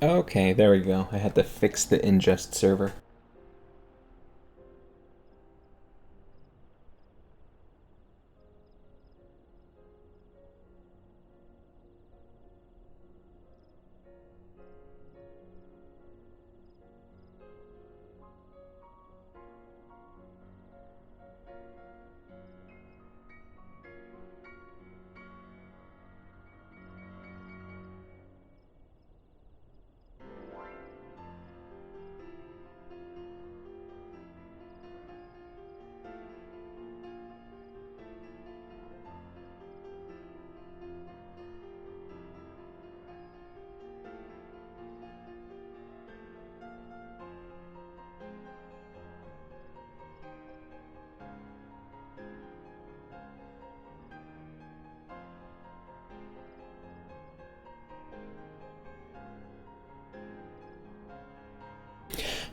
Okay, there we go. I had to fix the ingest server.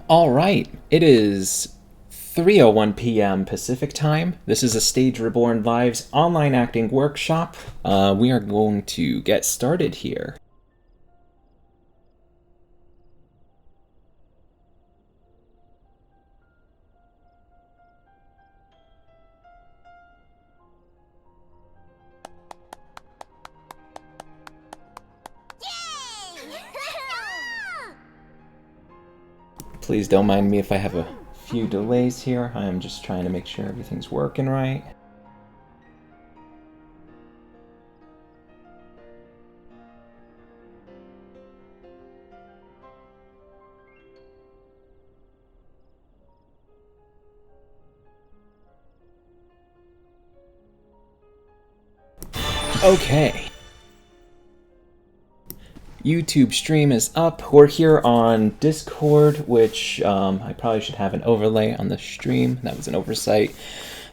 All right, it is 3:01 p.m. Pacific time. This is a Stage Reborn Live's online acting workshop. We are going to get started here. Please don't mind me if I have a few delays here. I am just trying to make sure everything's working right. Okay. YouTube stream is up. We're here on Discord, which I probably should have an overlay on the stream. That was an oversight.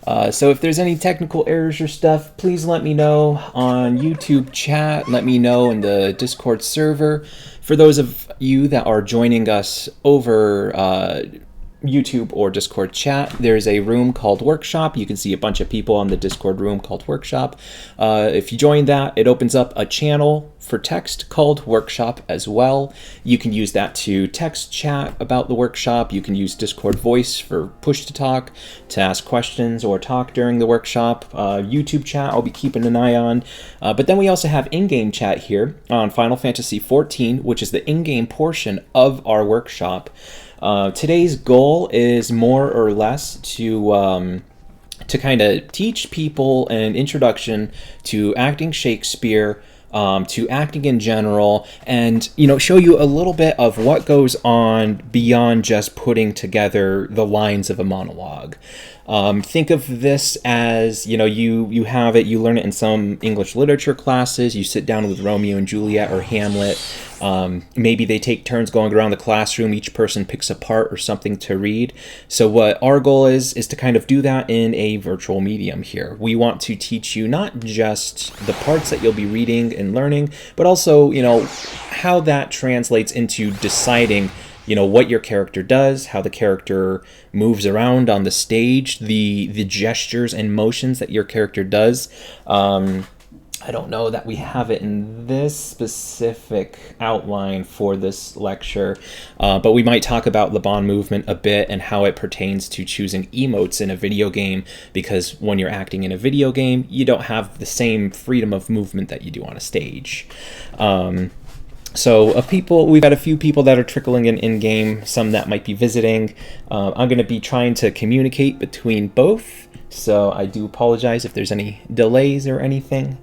So if there's any technical errors or stuff, please let me know on YouTube chat. Let me know in the Discord server. For those of you that are joining us over YouTube or Discord chat, there's a room called Workshop. You can see a bunch of people on the Discord room called Workshop. If you join that, it opens up a channel for text called Workshop as well. You can use that to text chat about the workshop. You can use Discord voice for push to talk, to ask questions or talk during the workshop. YouTube chat I'll be keeping an eye on. But then we also have in-game chat here on Final Fantasy XIV, which is the in-game portion of our workshop. Today's goal is more or less to kind of teach people an introduction to acting Shakespeare, to acting in general, and show you a little bit of what goes on beyond just putting together the lines of a monologue. Think of this as, you have it, you learn it in some English literature classes, you sit down with Romeo and Juliet or Hamlet, maybe they take turns going around the classroom, each person picks a part or something to read. So what our goal is to kind of do that in a virtual medium here. We want to teach you not just the parts that you'll be reading and learning, but also, how that translates into deciding what your character does, how the character moves around on the stage, the gestures and motions that your character does. I don't know that we have it in this specific outline for this lecture, but we might talk about the Bond movement a bit and how it pertains to choosing emotes in a video game, because when you're acting in a video game, you don't have the same freedom of movement that you do on a stage. So we've got a few people that are trickling in-game, some that might be visiting. I'm going to be trying to communicate between both, so I do apologize if there's any delays or anything,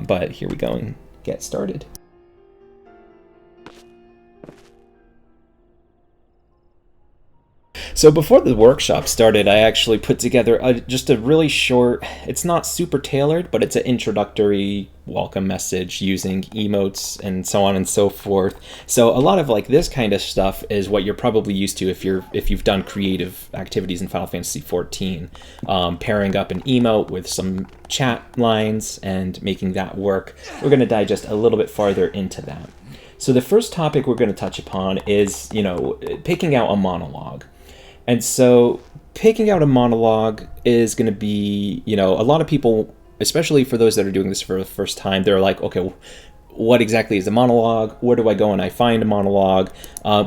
but here we go and get started. So before the workshop started, I actually put together just a really short, it's not super tailored, but it's an introductory welcome message using emotes and so on and so forth. So a lot of this kind of stuff is what you're probably used to if you've done creative activities in Final Fantasy XIV, pairing up an emote with some chat lines and making that work. We're going to dive just a little bit farther into that. So the first topic we're going to touch upon is, picking out a monologue. And so picking out a monologue is going to be, a lot of people, especially for those that are doing this for the first time, they're like, okay, what exactly is a monologue? Where do I go when I find a monologue?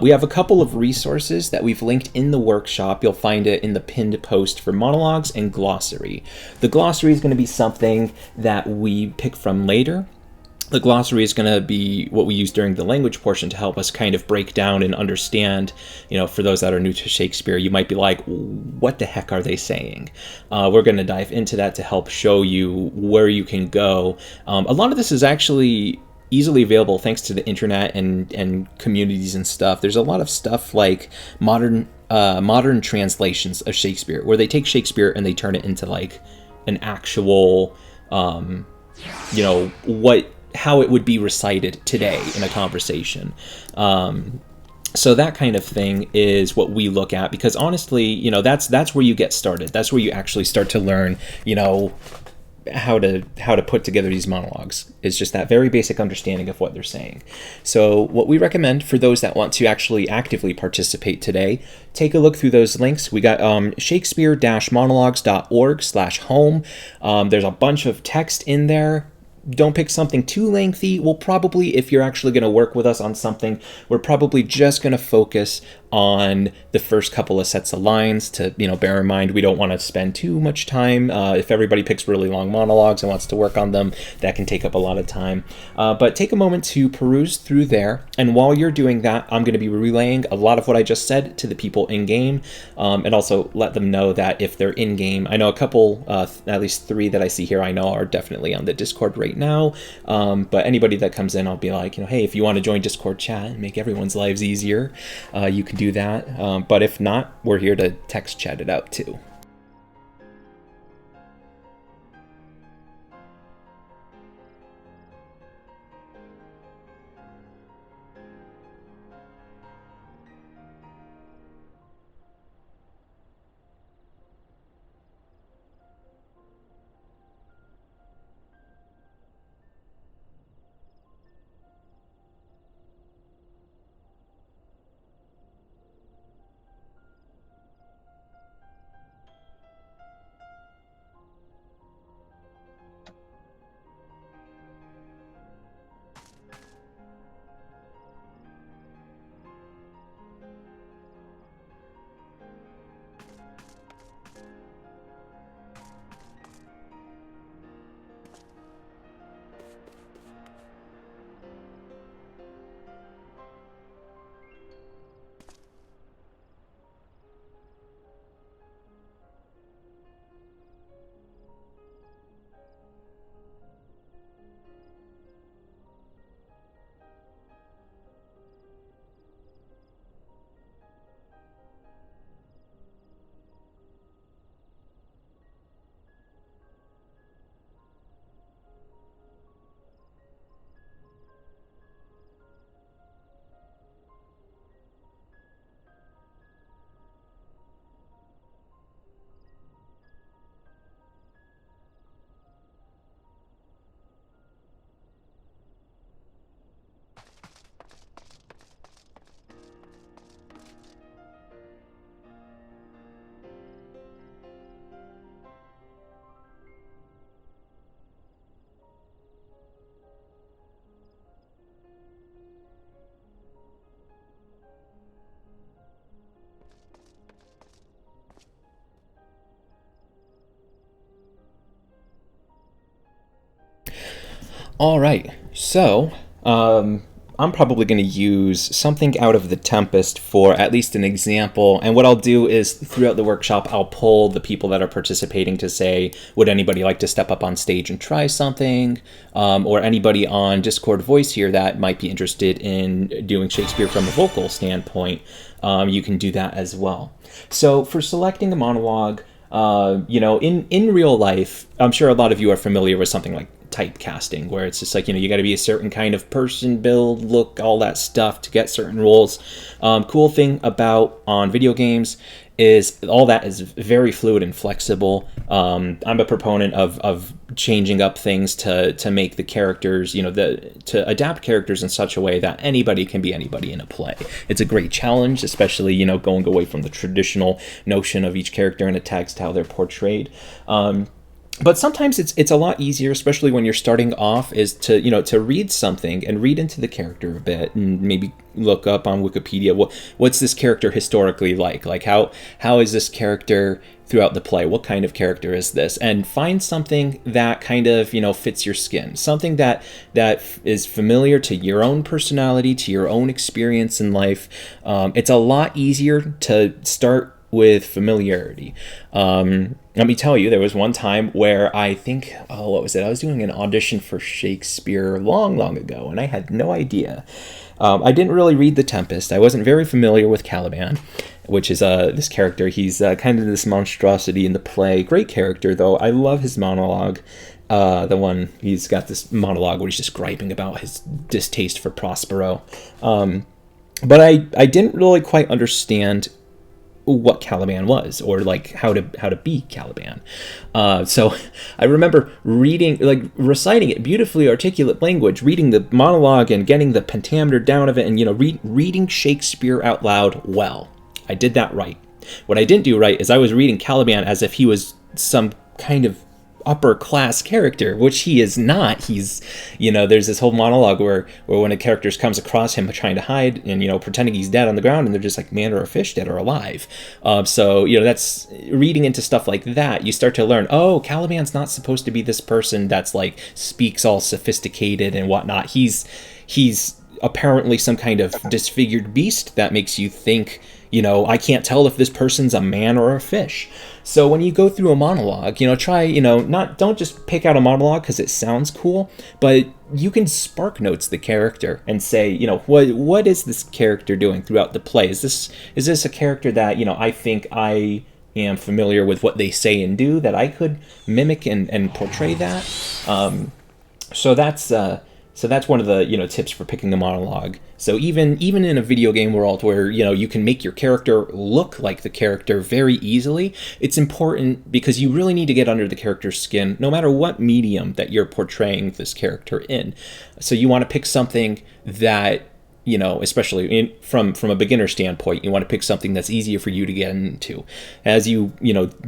We have a couple of resources that we've linked in the workshop. You'll find it in the pinned post for monologues and glossary. The glossary is going to be something that we pick from later. The glossary is going to be what we use during the language portion to help us kind of break down and understand, for those that are new to Shakespeare, you might be like, what the heck are they saying? We're going to dive into that to help show you where you can go. A lot of this is actually easily available thanks to the internet and communities and stuff. There's a lot of stuff like modern translations of Shakespeare, where they take Shakespeare and they turn it into like an actual, how it would be recited today in a conversation. So that kind of thing is what we look at, because honestly, that's where you get started. That's where you actually start to learn, how to put together these monologues. It's just that very basic understanding of what they're saying. So what we recommend for those that want to actually actively participate today, take a look through those links. We got shakespeare-monologues.org/home. There's a bunch of text in there. Don't pick something too lengthy. We'll probably, if you're actually going to work with us on something, we're probably just going to focus on the first couple of sets of lines to, bear in mind, we don't want to spend too much time. If everybody picks really long monologues and wants to work on them, that can take up a lot of time. But take a moment to peruse through there. And while you're doing that, I'm going to be relaying a lot of what I just said to the people in game, and also let them know that if they're in game, I know a couple, at least 3 that I see here, I know are definitely on the Discord right now. But anybody that comes in, I'll be like, hey, if you want to join Discord chat and make everyone's lives easier, you can do that. But if not, we're here to text chat it out too. All right, so I'm probably going to use something out of The Tempest for at least an example. And what I'll do is throughout the workshop, I'll poll the people that are participating to say, would anybody like to step up on stage and try something? Or anybody on Discord voice here that might be interested in doing Shakespeare from a vocal standpoint, you can do that as well. So for selecting a monologue, in real life, I'm sure a lot of you are familiar with something like typecasting, where it's just like, you got to be a certain kind of person, build, look, all that stuff to get certain roles. Cool thing about on video games is all that is very fluid and flexible. I'm a proponent of changing up things to make the characters, to adapt characters in such a way that anybody can be anybody in a play. It's a great challenge, especially, going away from the traditional notion of each character in a text, how they're portrayed. But sometimes it's a lot easier, especially when you're starting off, is to to read something and read into the character a bit, and maybe look up on Wikipedia what's this character historically like how is this character throughout the play, what kind of character is this, and find something that kind of fits your skin, something that is familiar to your own personality, to your own experience in life. It's a lot easier to start with familiarity. Let me tell you, there was one time where I think, oh, what was it? I was doing an audition for Shakespeare long, long ago, and I had no idea. I didn't really read The Tempest. I wasn't very familiar with Caliban, which is this character. He's kind of this monstrosity in the play. Great character, though. I love his monologue. The one, he's got this monologue where he's just griping about his distaste for Prospero. But I didn't really quite understand what Caliban was, or like how to be Caliban. So I remember reading, like reciting it, beautifully articulate language, reading the monologue and getting the pentameter down of it, and reading Shakespeare out loud well. I did that right. What I didn't do right is I was reading Caliban as if he was some kind of upper class character, which he is not. He's, there's this whole monologue where when a character comes across him trying to hide and, pretending he's dead on the ground, and they're just like, man or a fish, dead or alive. So, that's reading into stuff like that. You start to learn, oh, Caliban's not supposed to be this person that's like speaks all sophisticated and whatnot. He's apparently some kind of disfigured beast that makes you think, I can't tell if this person's a man or a fish. So when you go through a monologue, try, don't just pick out a monologue because it sounds cool, but you can spark notes the character and say, what is this character doing throughout the play? Is this a character that, I think I am familiar with what they say and do, that I could mimic and portray that? So that's one of the tips for picking a monologue. So even in a video game world where you can make your character look like the character very easily, it's important because you really need to get under the character's skin, no matter what medium that you're portraying this character in. So you want to pick something that especially from a beginner standpoint, you want to pick something that's easier for you to get into. As you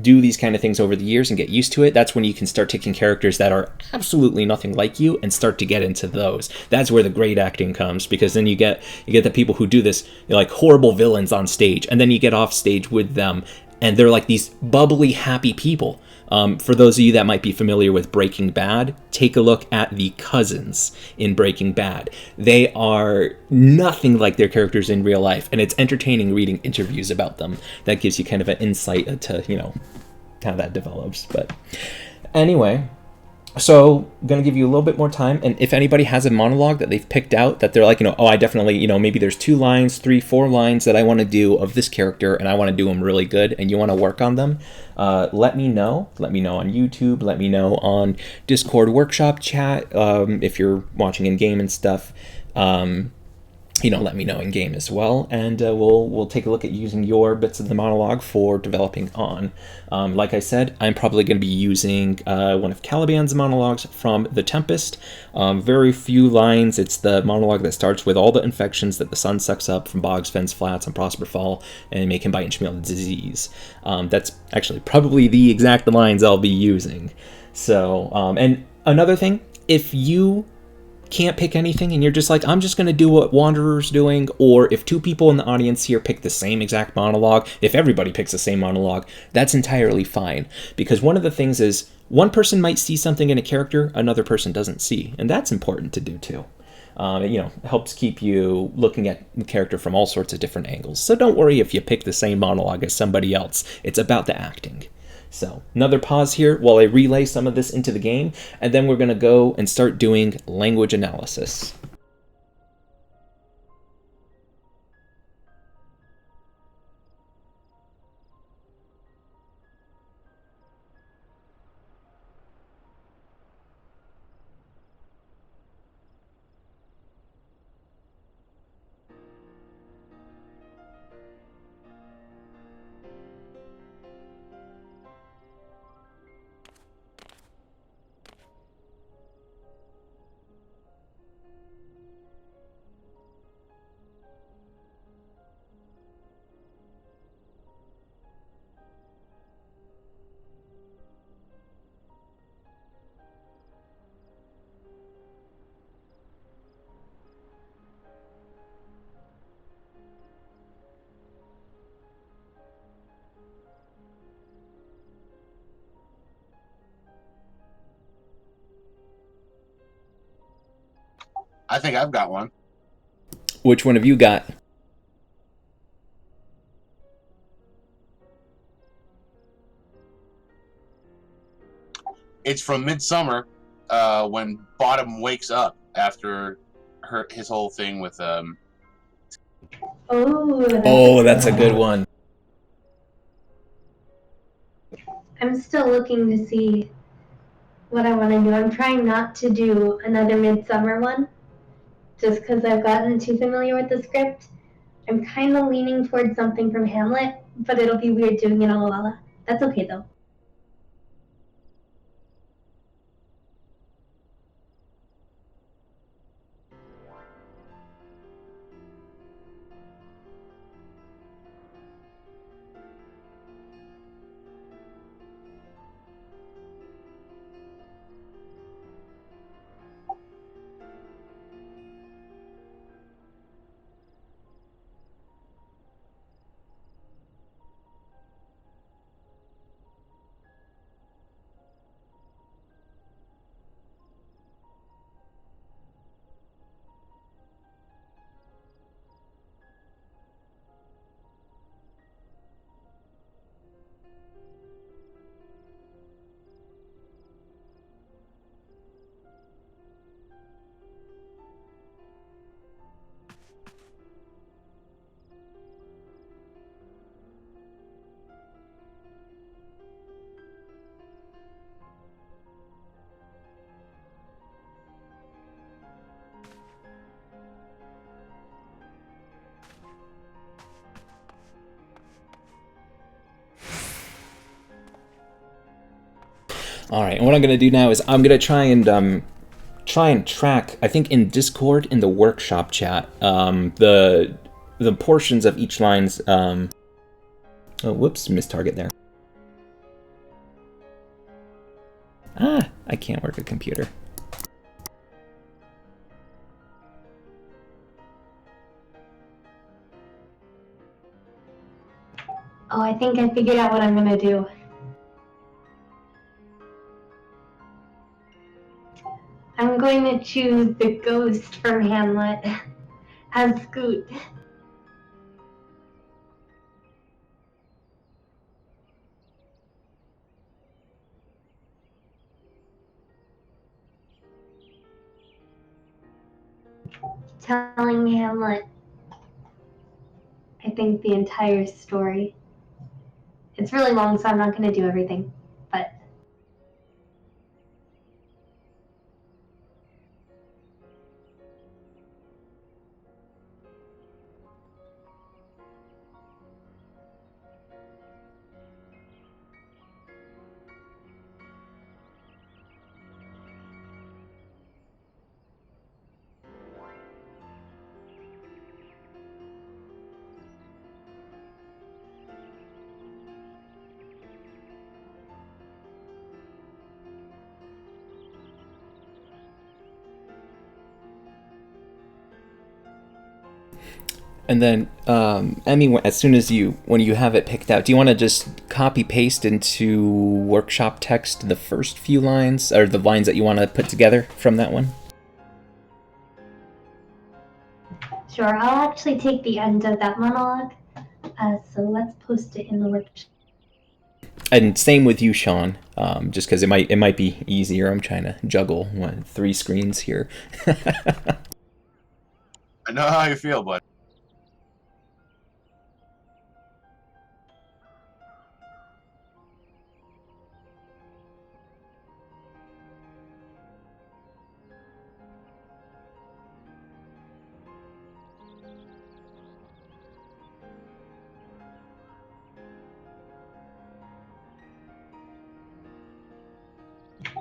do these kind of things over the years and get used to it, that's when you can start taking characters that are absolutely nothing like you and start to get into those. That's where the great acting comes, because then you get the people who do this, like horrible villains on stage, and then you get off stage with them and they're like these bubbly, happy people. For those of you that might be familiar with Breaking Bad, take a look at the cousins in Breaking Bad. They are nothing like their characters in real life, and it's entertaining reading interviews about them. That gives you kind of an insight into, how that develops. But anyway, so I'm going to give you a little bit more time, and if anybody has a monologue that they've picked out that they're like, oh, I definitely, maybe there's 2 lines, 3, 4 lines that I want to do of this character, and I want to do them really good, and you want to work on them, let me know. Let me know on YouTube. Let me know on Discord workshop chat, if you're watching in game and stuff. Let me know in game as well, and we'll take a look at using your bits of the monologue for developing on. Like I said, I'm probably going to be using one of Caliban's monologues from The Tempest. Very few lines. It's the monologue that starts with all the infections that the sun sucks up from bogs, fens, flats, and prosper fall, and make him bite and smell the disease. That's actually probably the exact lines I'll be using. So, and another thing, if you can't pick anything and you're just like, I'm just going to do what Wanderer's doing, or if 2 people in the audience here pick the same exact monologue, if everybody picks the same monologue, that's entirely fine. Because one of the things is, one person might see something in a character another person doesn't see, and that's important to do too. It helps keep you looking at the character from all sorts of different angles. So don't worry if you pick the same monologue as somebody else. It's about the acting. So another pause here while I relay some of this into the game, and then we're going to go and start doing language analysis. I think I've got one. Which one have you got? It's from Midsummer, when Bottom wakes up after his whole thing with Oh, that's Oh, a that's a good good one. one. I'm still looking to see what I want to do. I'm trying not to do another Midsummer one, just because I've gotten too familiar with the script. I'm kind of leaning towards something from Hamlet, but it'll be weird doing it all Lala. That's okay though. All right, and what I'm gonna do now is I'm gonna try and track. I think in Discord in the workshop chat, the portions of each line's. Oh, whoops, missed target there. Ah, I can't work a computer. Oh, I think I figured out what I'm gonna do. I'm going to choose the ghost from Hamlet as Scoot. Telling Hamlet, I think, the entire story. It's really long, so I'm not going to do everything, but And then, Emmy, as soon as when you have it picked out, do you want to just copy paste into workshop text the first few lines, or the lines that you want to put together from that one? sure, I'll actually take the end of that monologue. So let's post it in the workshop. And same with you, Sean. Just because it might be easier. I'm trying to juggle 3 screens here. I know how you feel, bud.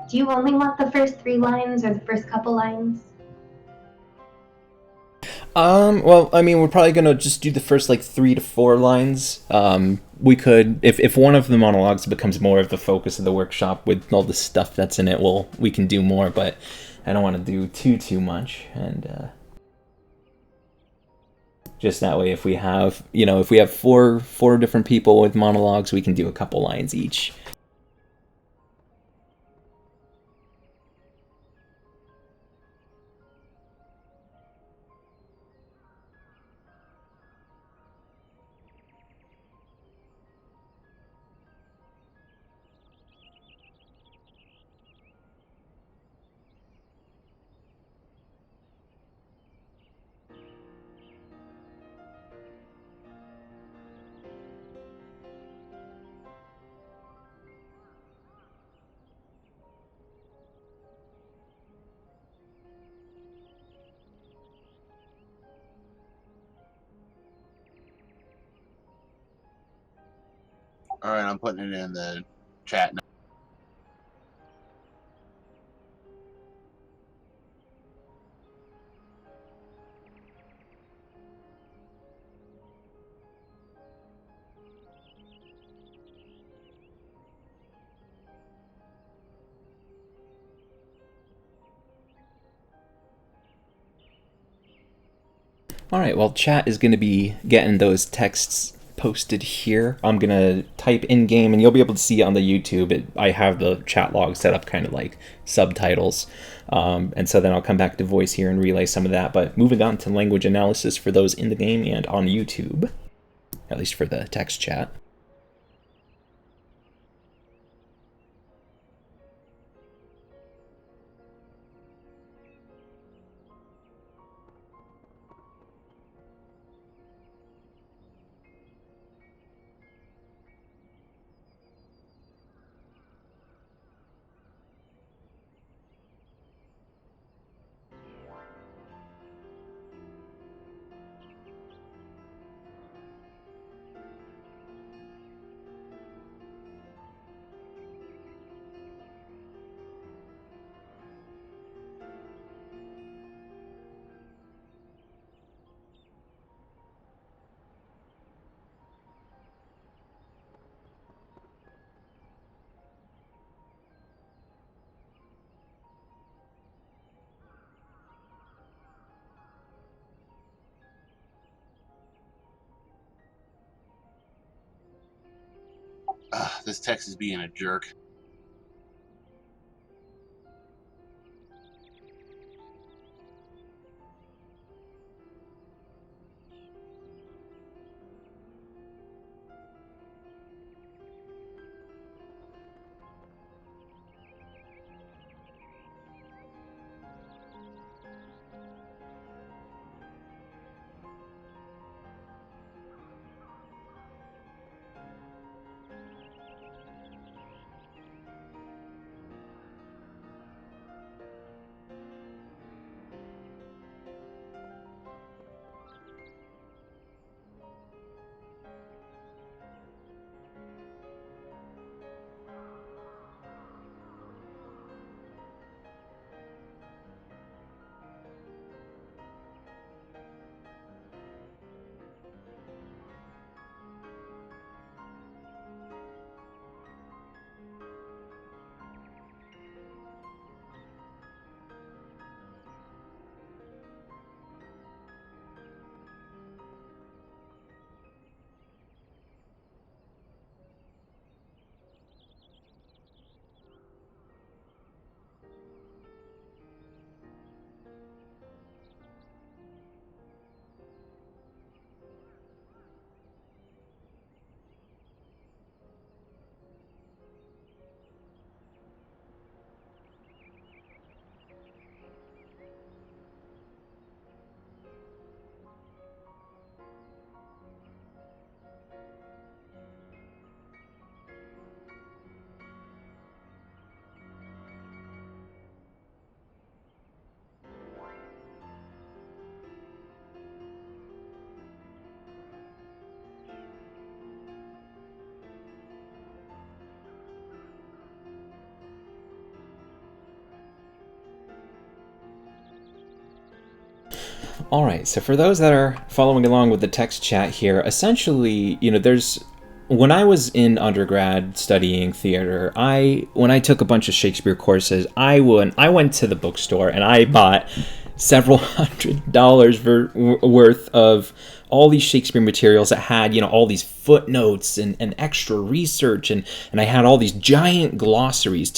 Do you only want the first 3 lines or the first couple lines? Well, I mean, we're probably gonna just do the first like 3 to 4 lines. We could, if one of the monologues becomes more of the focus of the workshop with all the stuff that's in it, we can do more. But I don't want to do too much, and just that way, if we have, if we have four different people with monologues, we can do a couple lines each. All right, I'm putting it in the chat now. All right, well, chat is going to be getting those texts posted here. I'm going to type in game, and you'll be able to see on the YouTube. I have the chat log set up kind of like subtitles. And so then I'll come back to voice here and relay some of that. But moving on to language analysis for those in the game and on YouTube, at least for the text chat. This text is being a jerk. All right, so for those that are following along with the text chat here, essentially, when I was in undergrad studying theater, when I took a bunch of Shakespeare courses, I went to the bookstore and I bought several $100s worth of all these Shakespeare materials that had, all these footnotes and extra research, and I had all these giant glossaries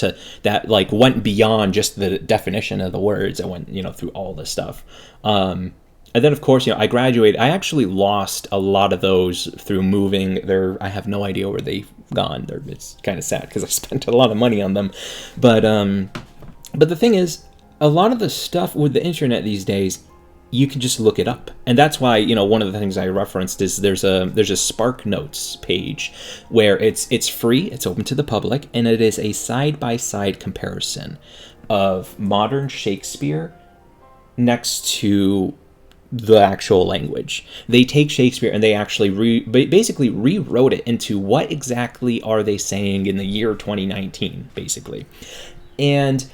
that like went beyond just the definition of the words. I went, through all this stuff. And then, of course, I graduated. I actually lost a lot of those through moving. I have no idea where they've gone. It's kind of sad because I spent a lot of money on them. But the thing is, a lot of the stuff with the internet these days, you can just look it up. And that's why, one of the things I referenced is there's a Spark Notes page where it's free, it's open to the public, and it is a side-by-side comparison of modern Shakespeare next to the actual language. They take Shakespeare and they actually basically rewrote it into what exactly are they saying in the year 2019, basically. And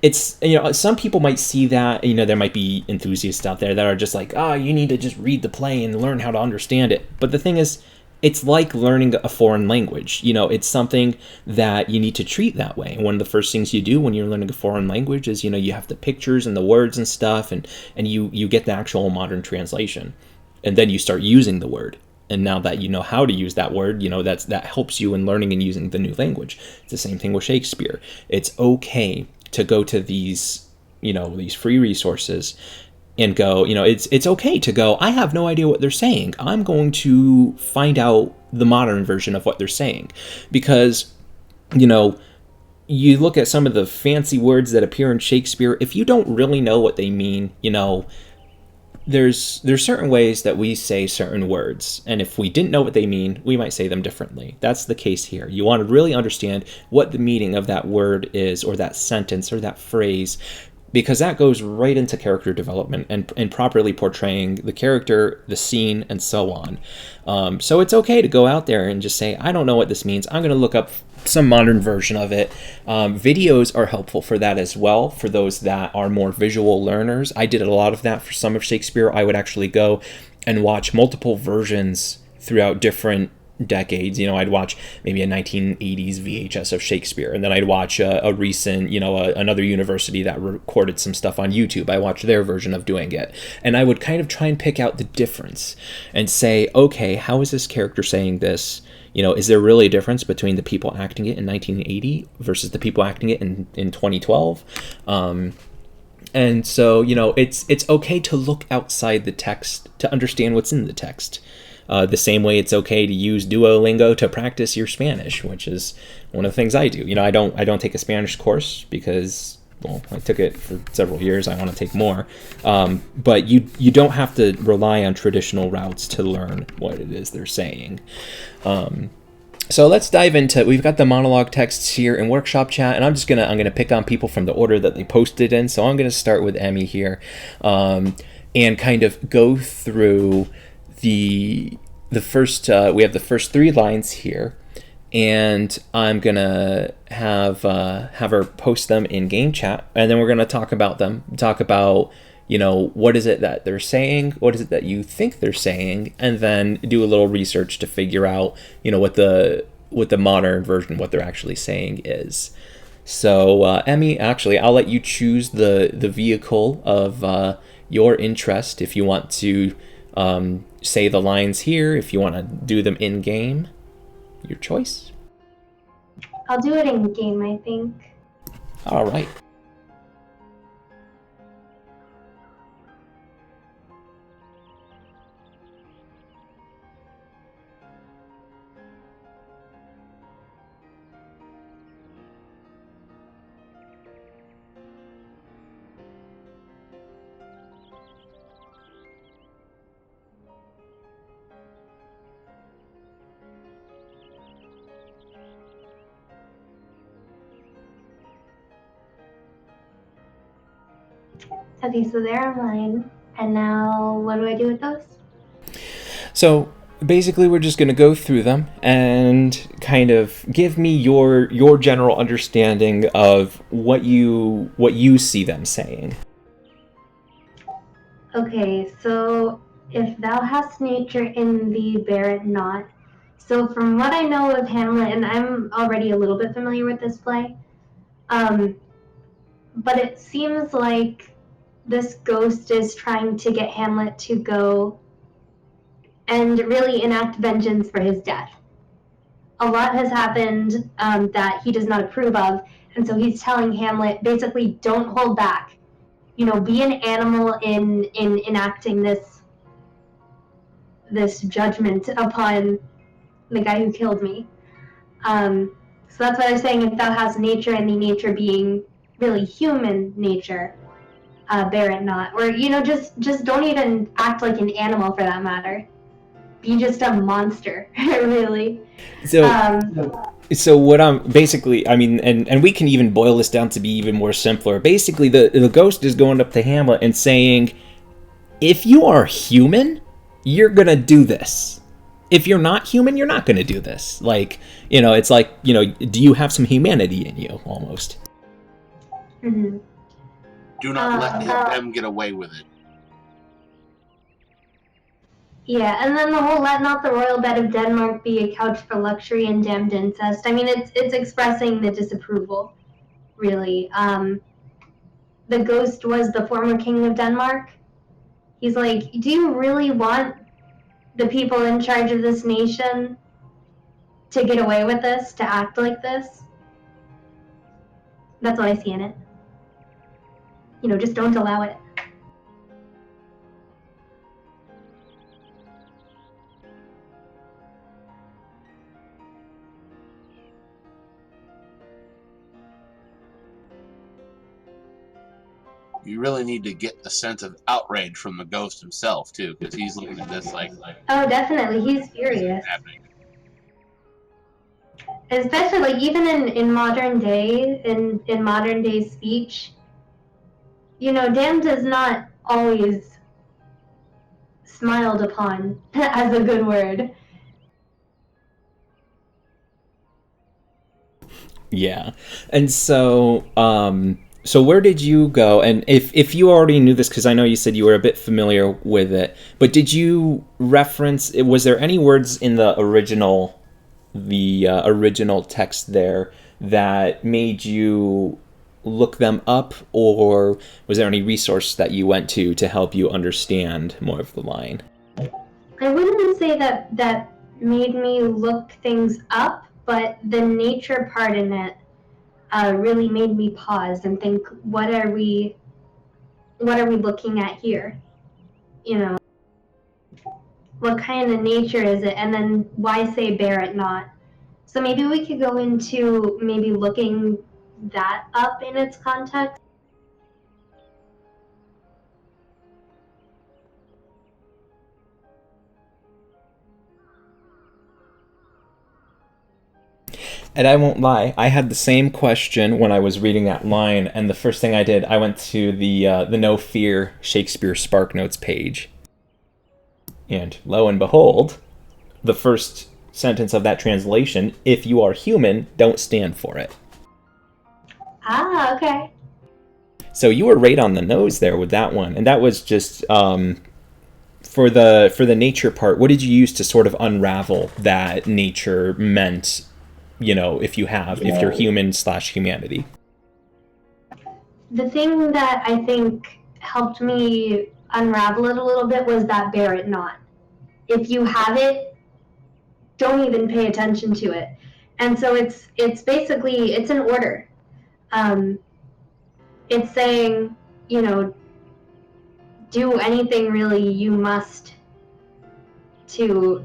it's, some people might see that, there might be enthusiasts out there that are just like, you need to just read the play and learn how to understand it. But the thing is, it's like learning a foreign language. It's something that you need to treat that way. And one of the first things you do when you're learning a foreign language is, you have the pictures and the words and stuff, and you get the actual modern translation. And then you start using the word. And now that you know how to use that word, that helps you in learning and using the new language. It's the same thing with Shakespeare. It's okay to go to these free resources and go, it's okay to go, I have no idea what they're saying. I'm going to find out the modern version of what they're saying. Because, you look at some of the fancy words that appear in Shakespeare, if you don't really know what they mean, there's certain ways that we say certain words. And if we didn't know what they mean, we might say them differently. That's the case here. You want to really understand what the meaning of that word is, or that sentence, or that phrase, because that goes right into character development and properly portraying the character, the scene, and so on. So it's okay to go out there and just say, I don't know what this means. I'm going to look up some modern version of it. Videos are helpful for that as well, for those that are more visual learners. I did a lot of that for some of Shakespeare. I would actually go and watch multiple versions throughout different decades. I'd watch maybe a 1980s VHS of Shakespeare, and then I'd watch a recent, another university that recorded some stuff on YouTube. I watched their version of doing it, and I would kind of try and pick out the difference and say, okay, how is this character saying this? Is there really a difference between the people acting it in 1980 versus the people acting it in 2012? And so, it's okay to look outside the text to understand what's in the text. The same way it's okay to use Duolingo to practice your Spanish, which is one of the things I do. I don't take a Spanish course because, well, I took it for several years. I want to take more. But you don't have to rely on traditional routes to learn what it is they're saying. So let's dive into, we've got the monologue texts here in workshop chat, and I'm gonna pick on people from the order that they posted in. So I'm gonna start with Emmy here, and kind of go through the first, we have the first 3 lines here, and I'm gonna have her post them in game chat, and then we're gonna talk about them, what is it that they're saying, what is it that you think they're saying, and then do a little research to figure out, what the modern version, what they're actually saying is. So Emmy, actually, I'll let you choose the vehicle of your interest if you want to say the lines here, if you want to do them in game. Your choice. I'll do it in game, I think. All right. Okay, so they're online. And now what do I do with those? So basically, we're just going to go through them and kind of give me your general understanding of what you see them saying. Okay, so if thou hast nature in thee, bear it not. So from what I know of Hamlet, and I'm already a little bit familiar with this play, but it seems like this ghost is trying to get Hamlet to go and really enact vengeance for his death. A lot has happened that he does not approve of, and so he's telling Hamlet, basically, don't hold back. Be an animal in enacting this judgment upon the guy who killed me. So that's what I was saying, if thou hast nature, and the nature being really human nature, bear it not. Or, just don't even act like an animal for that matter. Be just a monster, really. So what I'm basically, and we can even boil this down to be even more simpler. Basically, the ghost is going up to Hamlet and saying, if you are human, you're gonna do this. If you're not human, you're not gonna do this. Like, it's like, do you have some humanity in you, almost? Mm-hmm. Do not let them get away with it. Yeah, and then the whole "let not the royal bed of Denmark be a couch for luxury and damned incest." I mean, it's expressing the disapproval, really. The ghost was the former king of Denmark. He's like, do you really want the people in charge of this nation to get away with this, to act like this? That's what I see in it. Just don't allow it. You really need to get the sense of outrage from the ghost himself, too, because he's looking at this like... Oh, definitely. He's furious. Especially, like, even in modern day, in modern day speech, damned is not always smiled upon as a good word. Yeah. And so, so where did you go? And if you already knew this, because I know you said you were a bit familiar with it, but did you reference, was there any words in the original text there that made you look them up, or was there any resource that you went to help you understand more of the line? I wouldn't say that made me look things up, but the nature part in it really made me pause and think, what are we looking at here? What kind of nature is it? And then why say bear it not? So maybe we could go into maybe looking that up in its context. And I won't lie, I had the same question when I was reading that line, and the first thing I did, I went to the No Fear Shakespeare Spark Notes page, and lo and behold, the first sentence of that translation, "If you are human, don't stand for it." Ah, okay. So you were right on the nose there with that one, and that was just for the nature part. What did you use to sort of unravel that nature meant? If you're human/humanity. The thing that I think helped me unravel it a little bit was that bear it not. If you have it, don't even pay attention to it. And so it's basically, it's an order. It's saying, do anything really you must to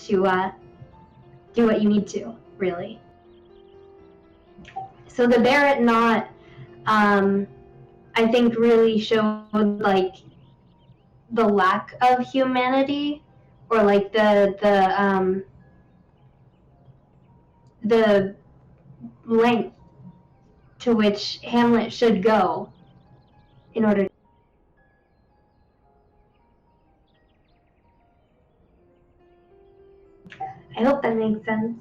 do what you need to, really. So the bear it not, I think, really showed like the lack of humanity, or like the length to which Hamlet should go in order. I hope that makes sense.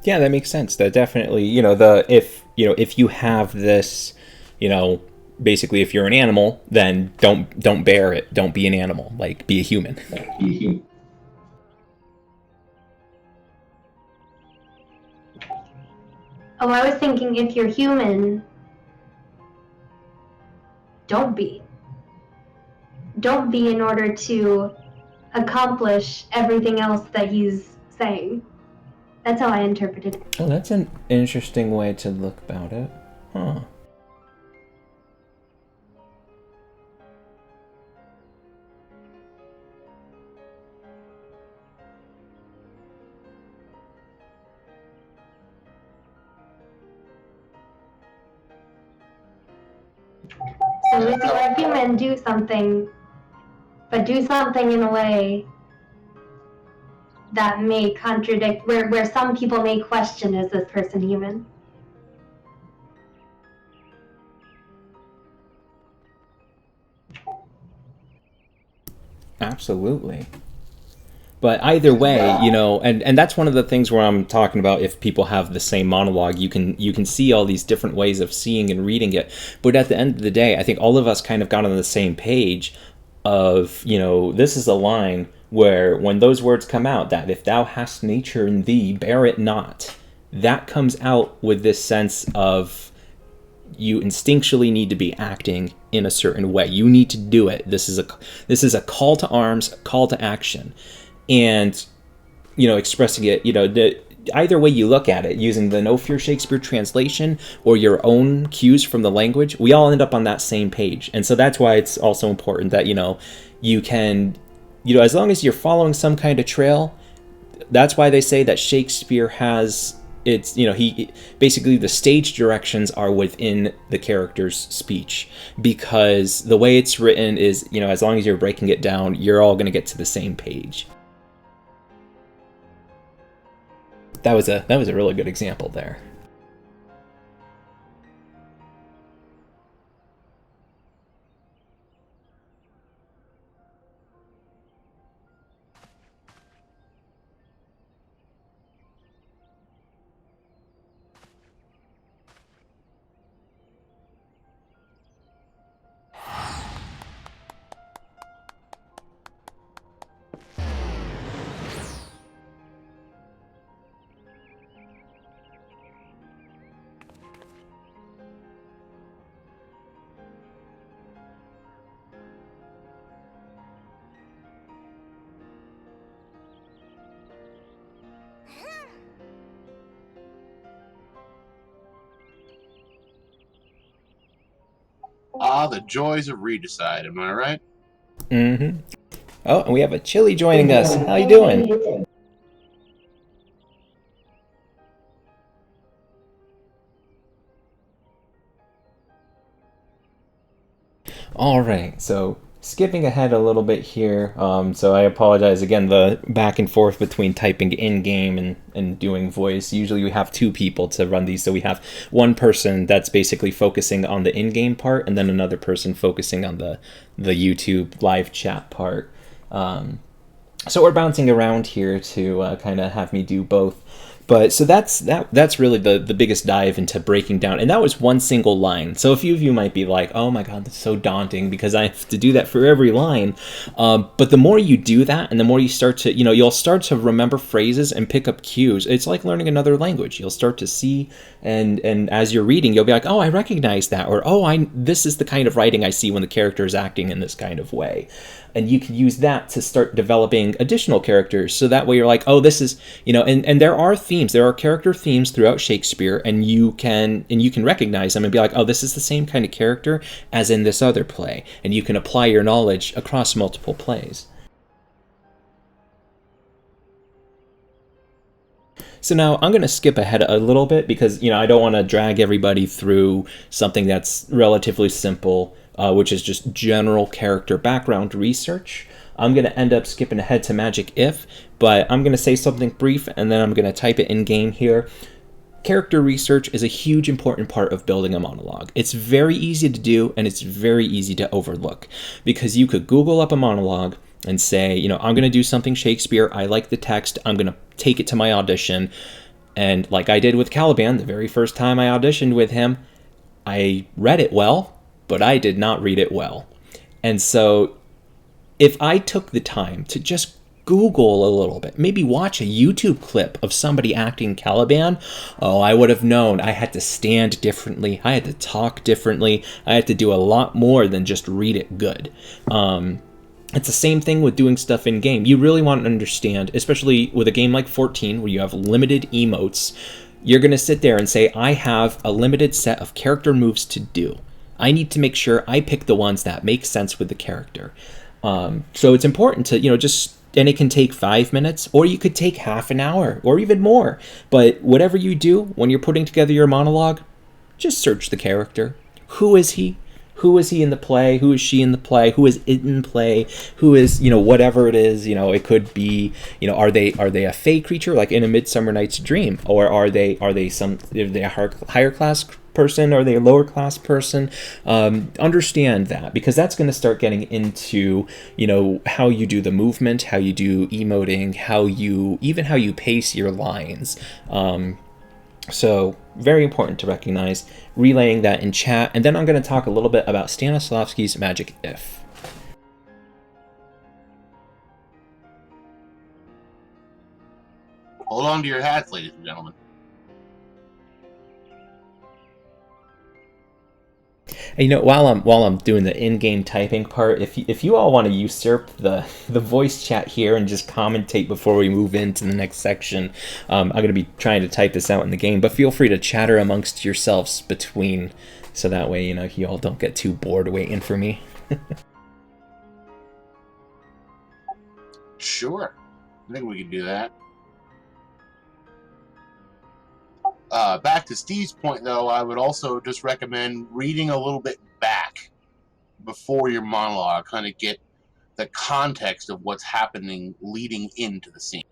Yeah, that makes sense. That definitely, if you have this, basically, if you're an animal, then don't bear it. Don't be an animal. Like, be a human. Oh, I was thinking, if you're human, don't be. Don't be in order to accomplish everything else that he's saying. That's how I interpreted it. Oh, that's an interesting way to look about it. Huh. So if you are human, do something, but do something in a way that may contradict, where some people may question, is this person human? Absolutely. But either way, you know, and that's one of the things where I'm talking about, if people have the same monologue, you can see all these different ways of seeing and reading it. But at the end of the day, I think all of us kind of got on the same page of, you know, this is a line where when those words come out, that if thou hast nature in thee, bear it not, that comes out with this sense of you instinctually need to be acting in a certain way. You need to do it. This is a call to arms, a call to action. And, you know, expressing it, you know, either way you look at it, using the No Fear Shakespeare translation or your own cues from the language, we all end up on that same page. And so that's why it's also important that, you know, you can, you know, as long as you're following some kind of trail, that's why they say that Shakespeare has, it's, you know, he basically, the stage directions are within the character's speech, because the way it's written is, you know, as long as you're breaking it down, you're all going to get to the same page. That was a really good example there. Ah, the joys of Redecide, am I right? Mm-hmm. Oh, and we have a Chili joining us. How you doing? All right, so skipping ahead a little bit here. So I apologize again, the back and forth between typing in-game and doing voice. Usually we have two people to run these, so we have one person that's basically focusing on the in-game part, and then another person focusing on the YouTube live chat part. So we're bouncing around here to kind of have me do both. But so that's really the biggest dive into breaking down. And that was one single line. So a few of you might be like, oh my God, that's so daunting because I have to do that for every line. But the more you do that and the more you start to, you know, you'll start to remember phrases and pick up cues. It's like learning another language. You'll start to see, and as you're reading, you'll be like, oh, I recognize that. Or, oh, this is the kind of writing I see when the character is acting in this kind of way. And you can use that to start developing additional characters. So that way you're like, oh, this is, you know, and there are themes, there are character themes throughout Shakespeare, and you can recognize them and be like, oh, this is the same kind of character as in this other play. And you can apply your knowledge across multiple plays. So now I'm going to skip ahead a little bit because, you know, I don't want to drag everybody through something that's relatively simple, which is just general character background research. I'm going to end up skipping ahead to Magic If, but I'm going to say something brief and then I'm going to type it in game here. Character research is a huge important part of building a monologue. It's very easy to do and it's very easy to overlook because you could Google up a monologue and say, you know, I'm going to do something Shakespeare. I like the text. I'm going to take it to my audition. And like I did with Caliban, the very first time I auditioned with him, I read it well, but I did not read it well. And so if I took the time to just Google a little bit, maybe watch a YouTube clip of somebody acting Caliban, oh, I would have known I had to stand differently. I had to talk differently. I had to do a lot more than just read it good. It's the same thing with doing stuff in game. You really want to understand, especially with a game like 14 where you have limited emotes, you're going to sit there and say, I have a limited set of character moves to do. I need to make sure I pick the ones that make sense with the character. So it's important to, you know, just, and it can take 5 minutes or you could take half an hour or even more. But whatever you do when you're putting together your monologue, just search the character. Who is he? Who is he in the play? Who is she in the play? Who is it in play? Who is, you know, whatever it is, you know, it could be, you know, are they a fey creature like in A Midsummer Night's Dream? Or are they a higher class person? Are they a lower class person? Understand that, because that's going to start getting into, you know, how you do the movement, how you do emoting, how you pace your lines. So very important to recognize, relaying that in chat. And then I'm going to talk a little bit about Stanislavski's magic if. Hold on to your hats, ladies and gentlemen. And, you know, while I'm doing the in-game typing part, if you all want to usurp the voice chat here and just commentate before we move into the next section, I'm going to be trying to type this out in the game, but feel free to chatter amongst yourselves between, so that way, you know, you all don't get too bored waiting for me. Sure. I think we can do that. Back to Steve's point, though, I would also just recommend reading a little bit back before your monologue, kind of get the context of what's happening leading into the scene.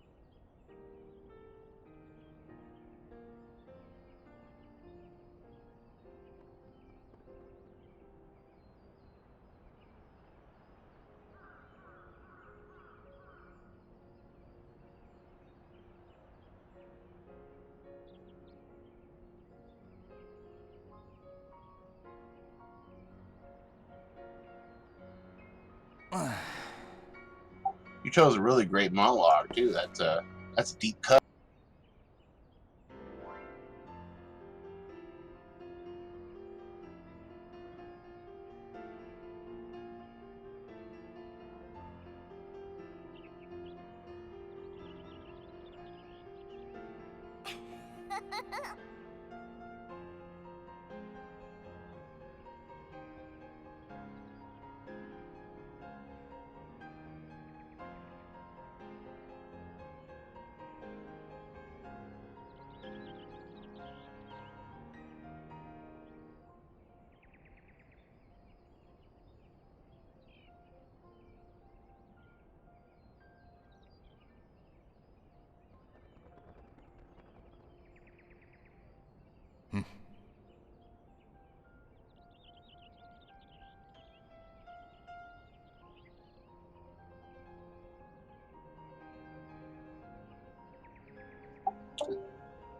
You chose a really great monologue too. That's a deep cut.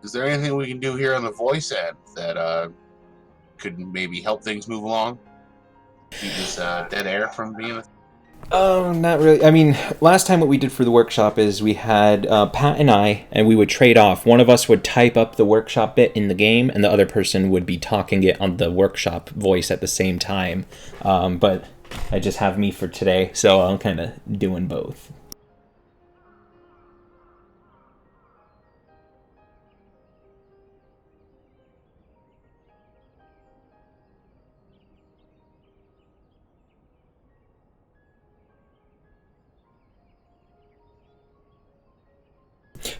Is there anything we can do here on the voice end that could maybe help things move along? Keep this dead air from being... Oh, not really. I mean, last time what we did for the workshop is we had Pat and I, and we would trade off. One of us would type up the workshop bit in the game, and the other person would be talking it on the workshop voice at the same time. But I just have me for today, so I'm kind of doing both.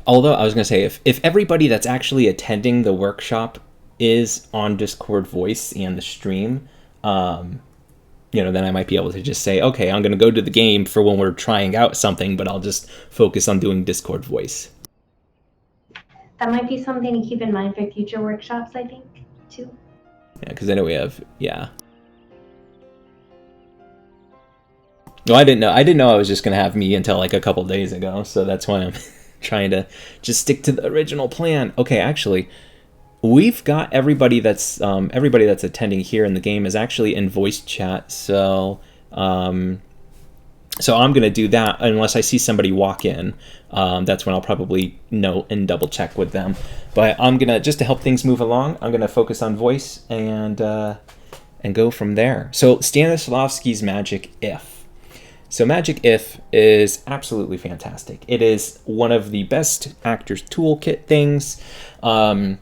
Although I was going to say, if everybody that's actually attending the workshop is on Discord voice and the stream, you know, then I might be able to just say, okay, I'm going to go to the game for when we're trying out something, but I'll just focus on doing Discord voice. That might be something to keep in mind for future workshops, I think, too. Yeah, because I know we have, yeah. No, I didn't know I was just going to have me until like a couple days ago, so that's why I'm trying to just stick to the original plan. Okay, actually, we've got everybody that's attending here in the game is actually in voice chat, so I'm gonna do that unless I see somebody walk in. That's when I'll probably note and double check with them. But I'm gonna, just to help things move along, I'm gonna focus on voice and go from there. So Stanislavski's magic if. So Magic If is absolutely fantastic. It is one of the best actor's toolkit things, and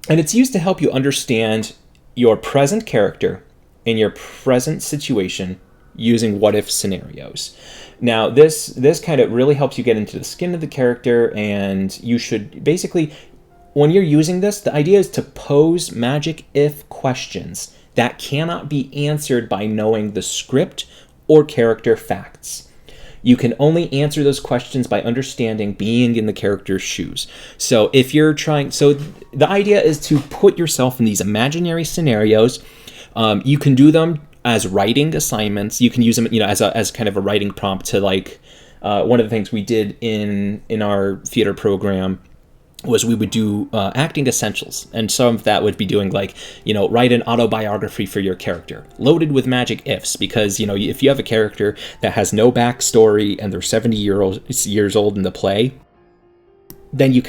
it's used to help you understand your present character in your present situation using what-if scenarios. Now, this kind of really helps you get into the skin of the character, and you should basically, when you're using this, the idea is to pose Magic If questions that cannot be answered by knowing the script or character facts. You can only answer those questions by understanding being in the character's shoes. So if you're trying, so the idea is to put yourself in these imaginary scenarios. You can do them as writing assignments. You can use them, as kind of a writing prompt to like, one of the things we did in our theater program was we would do acting essentials, and some of that would be doing like, write an autobiography for your character, loaded with magic ifs, because if you have a character that has no backstory and they're 70 years old in the play, then you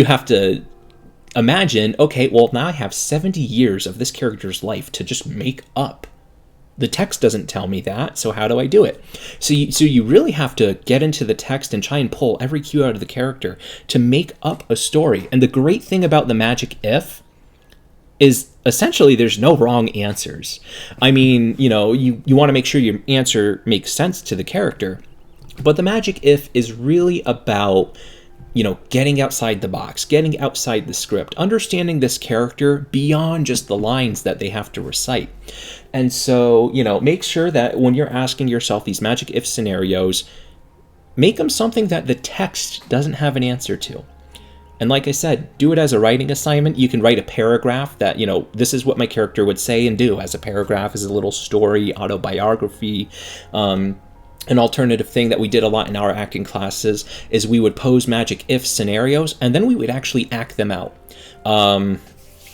have to imagine, okay, well, now I have 70 years of this character's life to just make up. The text doesn't tell me that, so how do I do it? So you really have to get into the text and try and pull every cue out of the character to make up a story. And the great thing about the magic if is essentially there's no wrong answers. I mean, you want to make sure your answer makes sense to the character, but the magic if is really about getting outside the box, getting outside the script, understanding this character beyond just the lines that they have to recite. And so, make sure that when you're asking yourself these magic if scenarios, make them something that the text doesn't have an answer to. And like I said, do it as a writing assignment. You can write a paragraph that, this is what my character would say and do as a paragraph, as a little story, autobiography. An alternative thing that we did a lot in our acting classes is we would pose magic if scenarios, and then we would actually act them out.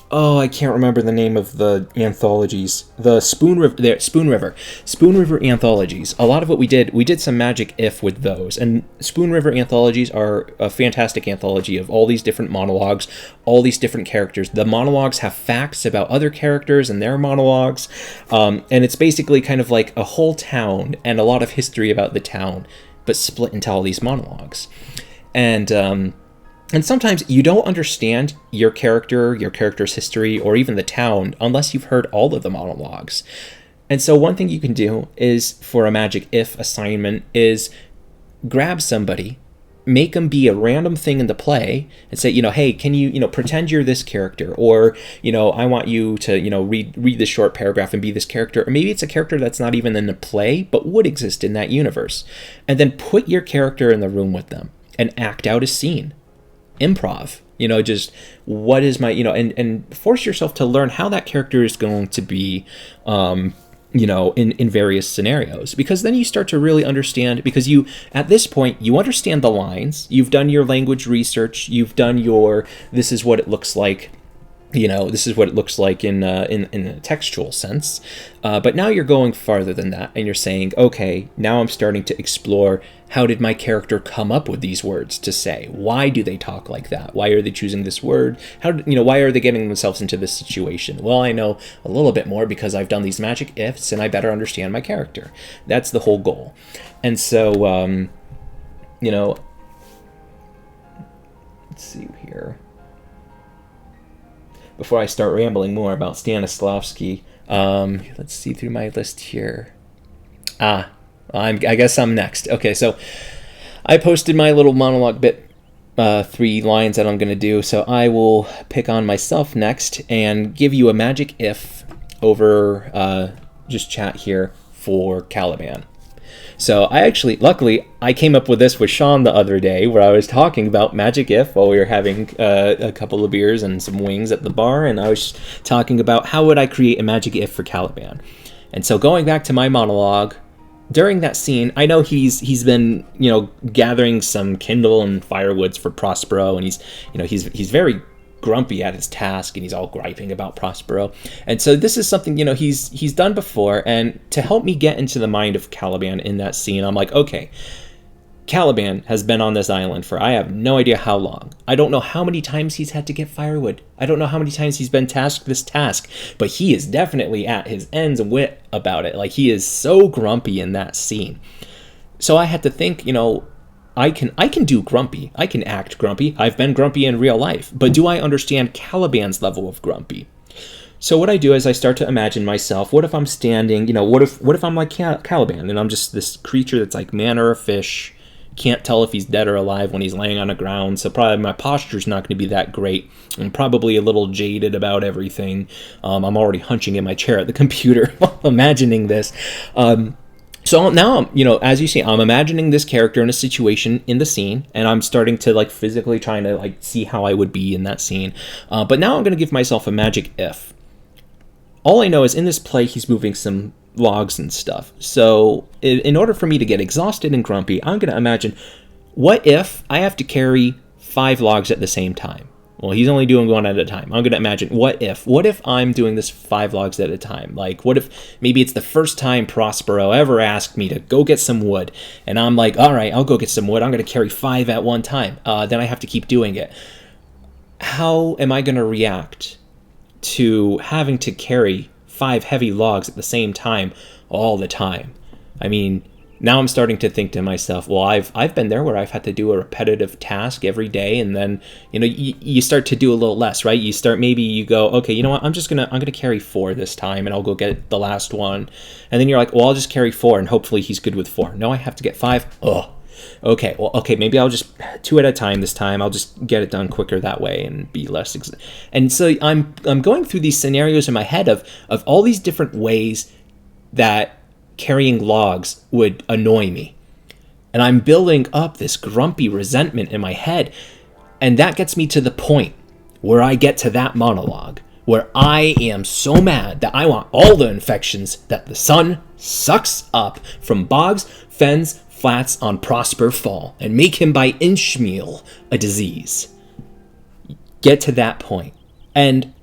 I can't remember the name of the anthologies. The Spoon River anthologies. A lot of what we did some magic if with those. And Spoon River anthologies are a fantastic anthology of all these different monologues, all these different characters. The monologues have facts about other characters and their monologues. And it's basically kind of like a whole town and a lot of history about the town, but split into all these monologues. And sometimes you don't understand your character's history, or even the town, unless you've heard all of the monologues. And so one thing you can do is, for a magic if assignment, is grab somebody, make them be a random thing in the play, and say, hey, can you, pretend you're this character? Or, I want you to, read this short paragraph and be this character. Or maybe it's a character that's not even in the play, but would exist in that universe. And then put your character in the room with them and act out a scene. Improv, just what is my, and force yourself to learn how that character is going to be, in various scenarios, because then you start to really understand, because at this point, you understand the lines, you've done your language research, you've done this is what it looks like. This is what it looks like in a textual sense. But now you're going farther than that, and you're saying, okay, now I'm starting to explore, how did my character come up with these words to say? Why do they talk like that? Why are they choosing this word? Why are they getting themselves into this situation? Well, I know a little bit more because I've done these magic ifs, and I better understand my character. That's the whole goal. And so, let's see here. Before I start rambling more about Stanislavski, let's see through my list here. I guess I'm next. Okay, so I posted my little monologue bit, 3 lines that I'm going to do, so I will pick on myself next and give you a magic if over just chat here for Caliban. So luckily, I came up with this with Sean the other day, where I was talking about magic if while we were having a couple of beers and some wings at the bar, and I was talking about how would I create a magic if for Caliban. And so going back to my monologue, during that scene, I know he's been gathering some kindle and firewoods for Prospero, and he's very grumpy at his task, and he's all griping about Prospero. And so this is something he's done before, and to help me get into the mind of Caliban in that scene, I'm like, okay, Caliban has been on this island for I have no idea how long. I don't know how many times he's had to get firewood. I don't know how many times he's been tasked this task, but he is definitely at his ends of wit about it. Like, he is so grumpy in that scene. So I had to think, I can do grumpy. I can act grumpy. I've been grumpy in real life. But do I understand Caliban's level of grumpy? So what I do is I start to imagine myself, what if I'm standing, what if I'm like Caliban, and I'm just this creature that's like man or a fish, can't tell if he's dead or alive when he's laying on the ground, so probably my posture's not going to be that great. I'm probably a little jaded about everything. I'm already hunching in my chair at the computer imagining this. So now, you know, as you see, I'm imagining this character in a situation in the scene, and I'm starting to like physically trying to like see how I would be in that scene. But now I'm going to give myself a magic if. All I know is in this play, he's moving some logs and stuff. So in order for me to get exhausted and grumpy, I'm going to imagine, what if I have to carry 5 logs at the same time? Well, he's only doing one at a time. I'm going to imagine, what if I'm doing this 5 logs at a time? Like, what if maybe it's the first time Prospero ever asked me to go get some wood, and I'm like, all right, I'll go get some wood. I'm going to carry 5 at one time. Then I have to keep doing it. How am I going to react to having to carry 5 heavy logs at the same time all the time? I mean, now I'm starting to think to myself, well, I've been there where I've had to do a repetitive task every day, and then, you know, you start to do a little less, right? Maybe you go, okay, you know what, I'm gonna carry 4 this time, and I'll go get the last one. And then you're like, well, I'll just carry 4, and hopefully he's good with 4. No, I have to get 5. Oh, okay, well, okay, maybe I'll just 2 at a time this time. I'll just get it done quicker that way and be less. And so I'm going through these scenarios in my head of all these different ways that carrying logs would annoy me. And I'm building up this grumpy resentment in my head. And that gets me to the point where I get to that monologue, where I am so mad that I want all the infections that the sun sucks up from bogs, fens, flats on Prosper Fall, and make him by inchmeal a disease. Get to that point. And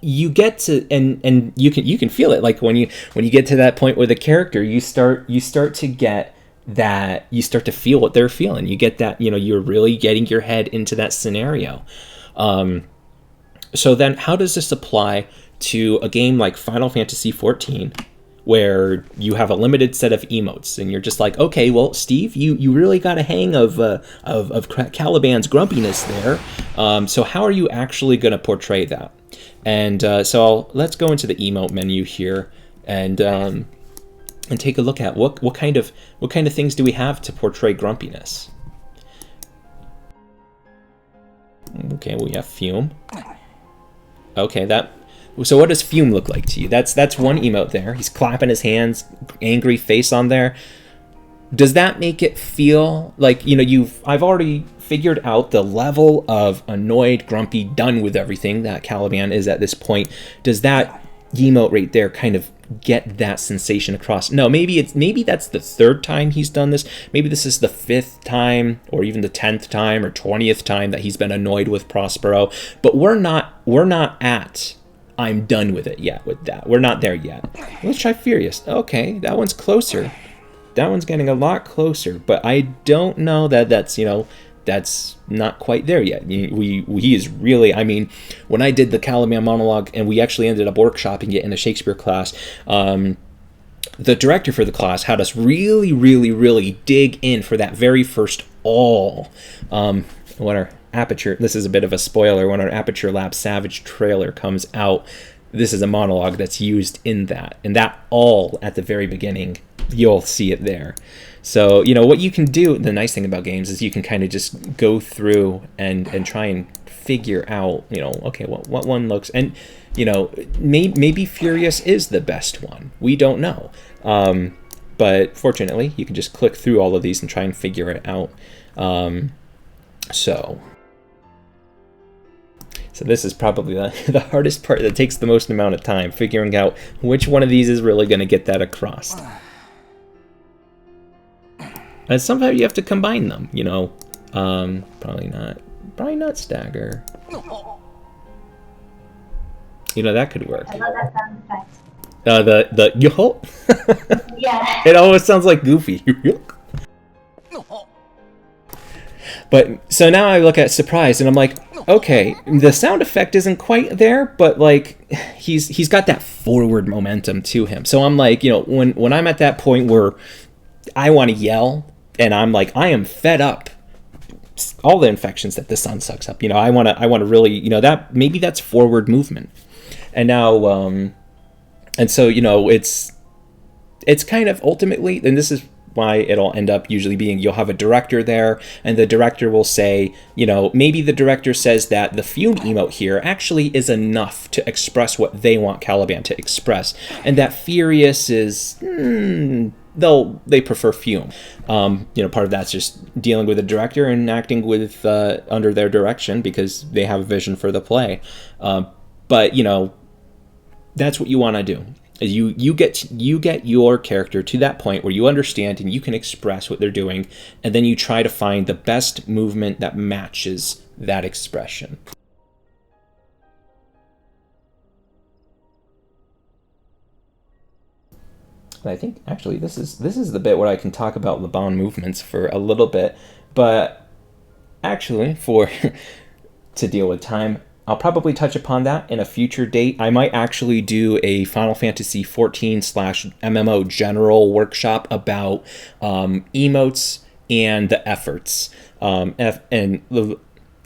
you get to, and you can feel it, like when you get to that point with a character, you start to get that, you start to feel what they're feeling. You get that, you know, you're really getting your head into that scenario. So then how does this apply to a game like Final Fantasy XIV, where you have a limited set of emotes, and you're just like, okay, well, Steve, you really got a hang of Caliban's grumpiness there. So how are you actually going to portray that? And let's go into the emote menu here and take a look at what kind of things do we have to portray grumpiness. Okay, we have fume. Okay, so what does fume look like to you? That's one emote there. He's clapping his hands, angry face on there. Does that make it feel like, you know, I've already figured out the level of annoyed, grumpy, done with everything that Caliban is at this point. Does that emote right there kind of get that sensation across? No, maybe that's the 3rd time he's done this. Maybe this is the 5th time, or even the 10th time or 20th time that he's been annoyed with Prospero. But we're not at I'm done with it yet with that. We're not there yet. Let's try Furious. Okay, that one's closer. That one's getting a lot closer, but I don't know that's, you know, that's not quite there yet. He is really, I mean, when I did the Caliban monologue, and we actually ended up workshopping it in a Shakespeare class, the director for the class had us really, really, really dig in for that very first all. When our Aperture, this is a bit of a spoiler, when our Aperture Lab Savage trailer comes out, this is a monologue that's used in that. And that all at the very beginning, you'll see it there. So, you know, what you can do, the nice thing about games is you can kind of just go through and try and figure out, you know, okay, what one looks, and, you know, maybe Furious is the best one. We don't know. But fortunately, you can just click through all of these and try and figure it out. So this is probably the hardest part, that takes the most amount of time, figuring out which one of these is really going to get that across. And sometimes you have to combine them, you know. Probably not stagger. You know, that could work. I love that sound effect. The yo. Yeah. It always sounds like Goofy. But so now I look at surprise, and I'm like, okay, the sound effect isn't quite there, but like he's got that forward momentum to him. So I'm like, you know, when I'm at that point where I want to yell, and I'm like, I am fed up all the infections that the sun sucks up. You know, I want to really, you know, that maybe that's forward movement. And now and so, you know, it's kind of ultimately, and this is why it'll end up usually being, you'll have a director there, and the director will say, you know, maybe the director says that the fume emote here actually is enough to express what they want Caliban to express, and that Furious is they prefer few. Part of that's just dealing with the director and acting with under their direction because they have a vision for the play. But that's what you want to do. Is you get your character to that point where you understand and you can express what they're doing, and then you try to find the best movement that matches that expression. And I think actually this is the bit where I can talk about Le Bon movements for a little bit, but actually to deal with time, I'll probably touch upon that in a future date. I might actually do a Final Fantasy 14/MMO general workshop about emotes and the efforts.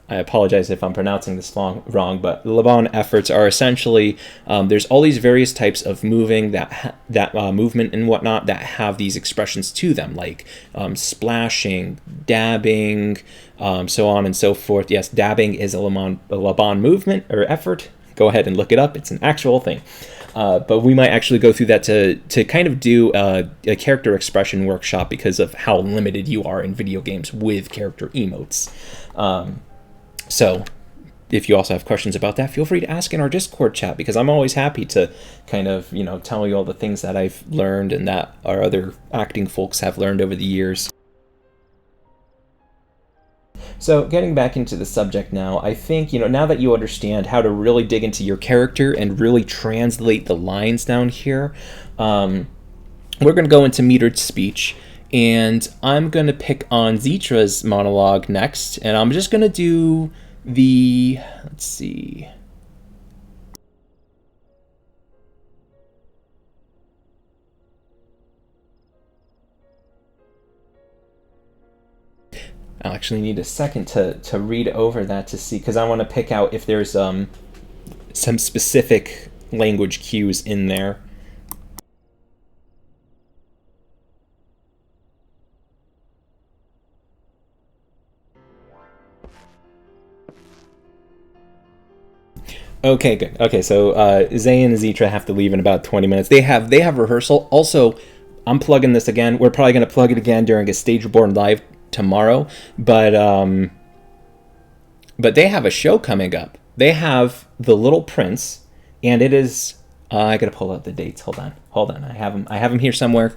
I apologize if I'm pronouncing this wrong, but Le Bon efforts are essentially there's all these various types of moving movement and whatnot that have these expressions to them, like splashing, dabbing, so on and so forth. Yes, dabbing is a Le Bon movement or effort. Go ahead and look it up. It's an actual thing. But we might actually go through that to kind of do a character expression workshop because of how limited you are in video games with character emotes. So if you also have questions about that, feel free to ask in our Discord chat because I'm always happy to kind of, tell you all the things that I've learned and that our other acting folks have learned over the years. So getting back into the subject now, I think, now that you understand how to really dig into your character and really translate the lines down here, we're going to go into metered speech. And I'm going to pick on Zitra's monologue next, and I'm just going to do let's see. I'll actually need a second to read over that to see, because I want to pick out if there's some specific language cues in there. Okay, good. Okay, so Zay and Zitra have to leave in about 20 minutes. They have rehearsal. Also, I'm plugging this again. We're probably going to plug it again during a Stage Reborn live tomorrow. But they have a show coming up. They have The Little Prince, and it is. I gotta pull out the dates. Hold on. I have them here somewhere.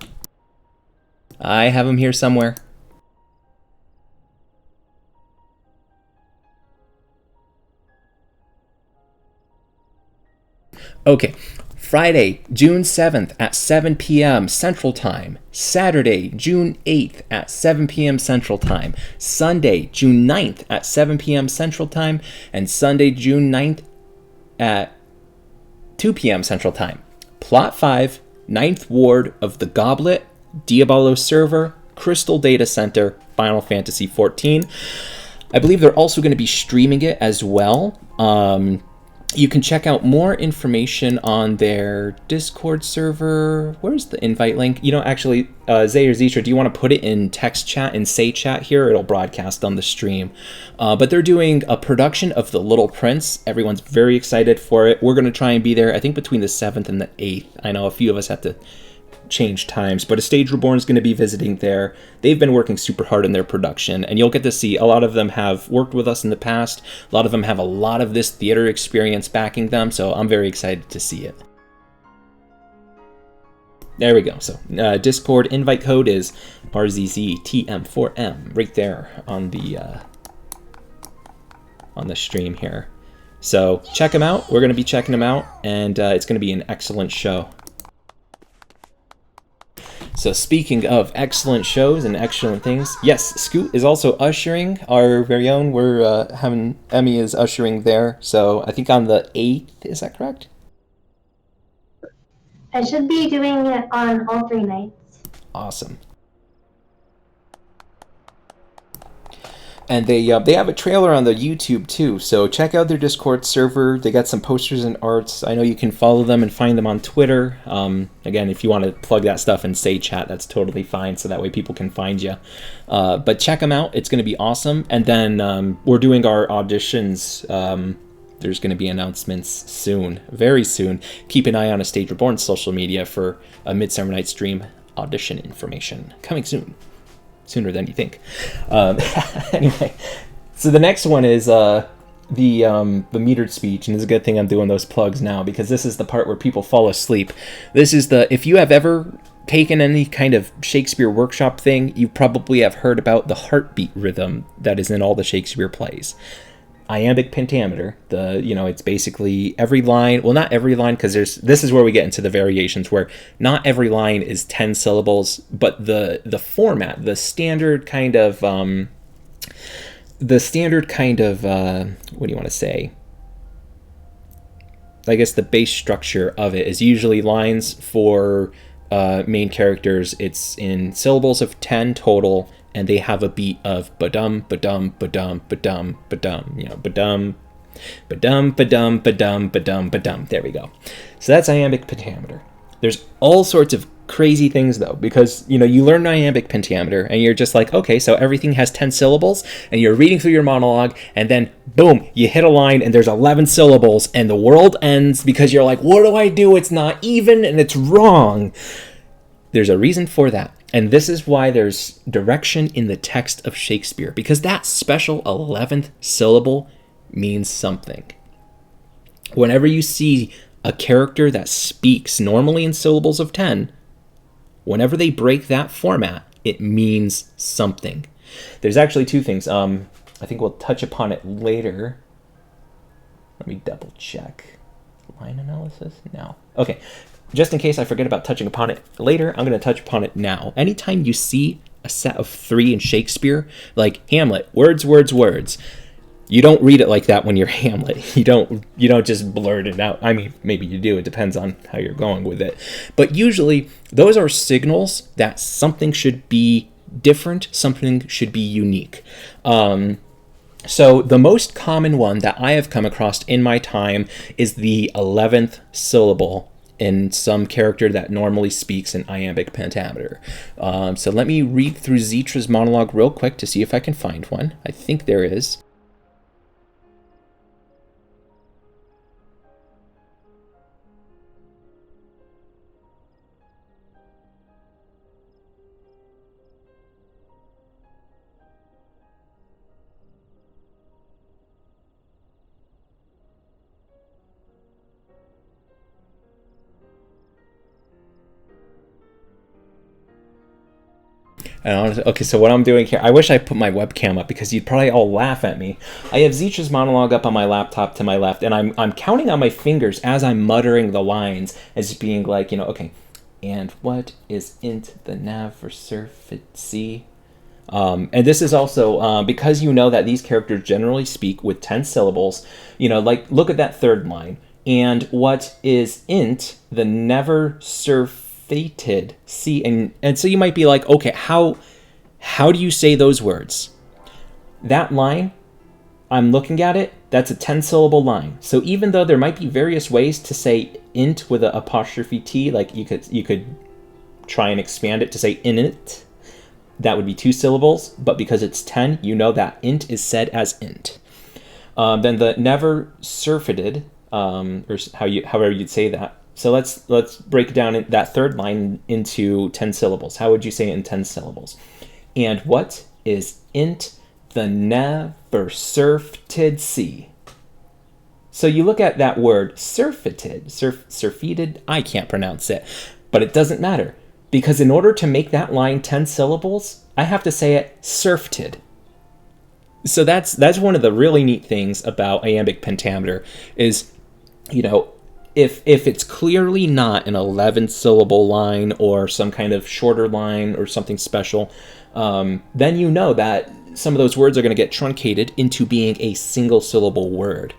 Okay, Friday, June 7th at 7 p.m. Central Time. Saturday, June 8th at 7 p.m. Central Time. Sunday, June 9th at 7 p.m. Central Time. And Sunday, June 9th at 2 p.m. Central Time. Plot 5, 9th Ward of the Goblet, Diablo Server, Crystal Data Center, Final Fantasy XIV. I believe they're also going to be streaming it as well. You can check out more information on their Discord server. Where's the invite link? Actually, Zay or Zitra, do you want to put it in text chat and say chat here? It'll broadcast on the stream. But they're doing a production of The Little Prince. Everyone's very excited for it. We're going to try and be there, I think, between the 7th and the 8th. I know a few of us have to change times, but A Stage Reborn is going to be visiting there. They've been working super hard in their production, and you'll get to see a lot of them have worked with us in the past. A lot of them have a lot of this theater experience backing them, so I'm very excited to see it. There we go. So Discord invite code is RZZTM4M right there on the stream here. So check them out. We're going to be checking them out, and it's going to be an excellent show. So speaking of excellent shows and excellent things, yes, Scoot is also ushering our very own. We're having Emmy is ushering there. So I think on the 8th, is that correct? I should be doing it on all 3 nights. Awesome. And they have a trailer on the YouTube too, so check out their Discord server. They got some posters and arts. I know you can follow them and find them on Twitter. Again, if you want to plug that stuff and say chat, that's totally fine, so that way people can find you. But check them out. It's going to be awesome. And then we're doing our auditions. There's going to be announcements soon, very soon. Keep an eye on A Stage Reborn social media for a Midsummer Night's Dream audition information coming soon, sooner than you think. Anyway, so the next one is the metered speech, and it's a good thing I'm doing those plugs now, because this is the part where people fall asleep. This is if you have ever taken any kind of Shakespeare workshop thing, you probably have heard about the heartbeat rhythm that is in all the Shakespeare plays. Iambic pentameter, it's basically every line, well, not every line, because this is where we get into the variations, where not every line is 10 syllables, but the format, the standard kind of what do you want to say? I guess the base structure of it is usually lines for main characters. It's in syllables of 10 total, and they have a beat of ba-dum, ba-dum, ba-dum, ba-dum, ba-dum, ba-dum, ba-dum, ba-dum, ba-dum, ba-dum, ba-dum. There we go. So that's iambic pentameter. There's all sorts of crazy things, though, because, you learn iambic pentameter, and you're just like, okay, so everything has 10 syllables, and you're reading through your monologue, and then, boom, you hit a line, and there's 11 syllables, and the world ends because you're like, what do I do? It's not even, and it's wrong. There's a reason for that. And this is why there's direction in the text of Shakespeare, because that special 11th syllable means something. Whenever you see a character that speaks normally in syllables of 10, whenever they break that format, it means something. There's actually two things. I think we'll touch upon it later. Let me double check. Line analysis? No. Okay. Just in case I forget about touching upon it later, I'm going to touch upon it now. Anytime you see a set of 3 in Shakespeare, like Hamlet, words, words, words, you don't read it like that when you're Hamlet. You don't just blurt it out. I mean, maybe you do. It depends on how you're going with it. But usually, those are signals that something should be different, something should be unique. So the most common one that I have come across in my time is the 11th syllable in some character that normally speaks in iambic pentameter. So let me read through Zitra's monologue real quick to see if I can find one. I think there is. Okay, so what I'm doing here, I wish I put my webcam up because you'd probably all laugh at me. I have Zitra's monologue up on my laptop to my left, and I'm counting on my fingers as I'm muttering the lines as being like, okay, and what is int the nav for surfeit c? And this is also because that these characters generally speak with 10 syllables, like look at that third line. And what is int the never surfeited c? And so you might be like, okay, how do you say those words? That line, I'm looking at it, that's a 10-syllable line. So even though there might be various ways to say int with an apostrophe t, like you could try and expand it to say init, that would be 2 syllables, but because it's 10, that int is said as int. Then the never surfeited, or however you'd say that. So let's break down that third line into 10 syllables. How would you say it in 10 syllables? And what is int the never surfeited sea? So you look at that word surfeited, surfeited, I can't pronounce it, but it doesn't matter. Because in order to make that line 10 syllables, I have to say it surfeited. So that's one of the really neat things about iambic pentameter is, if it's clearly not an 11-syllable line or some kind of shorter line or something special, then that some of those words are going to get truncated into being a single-syllable word.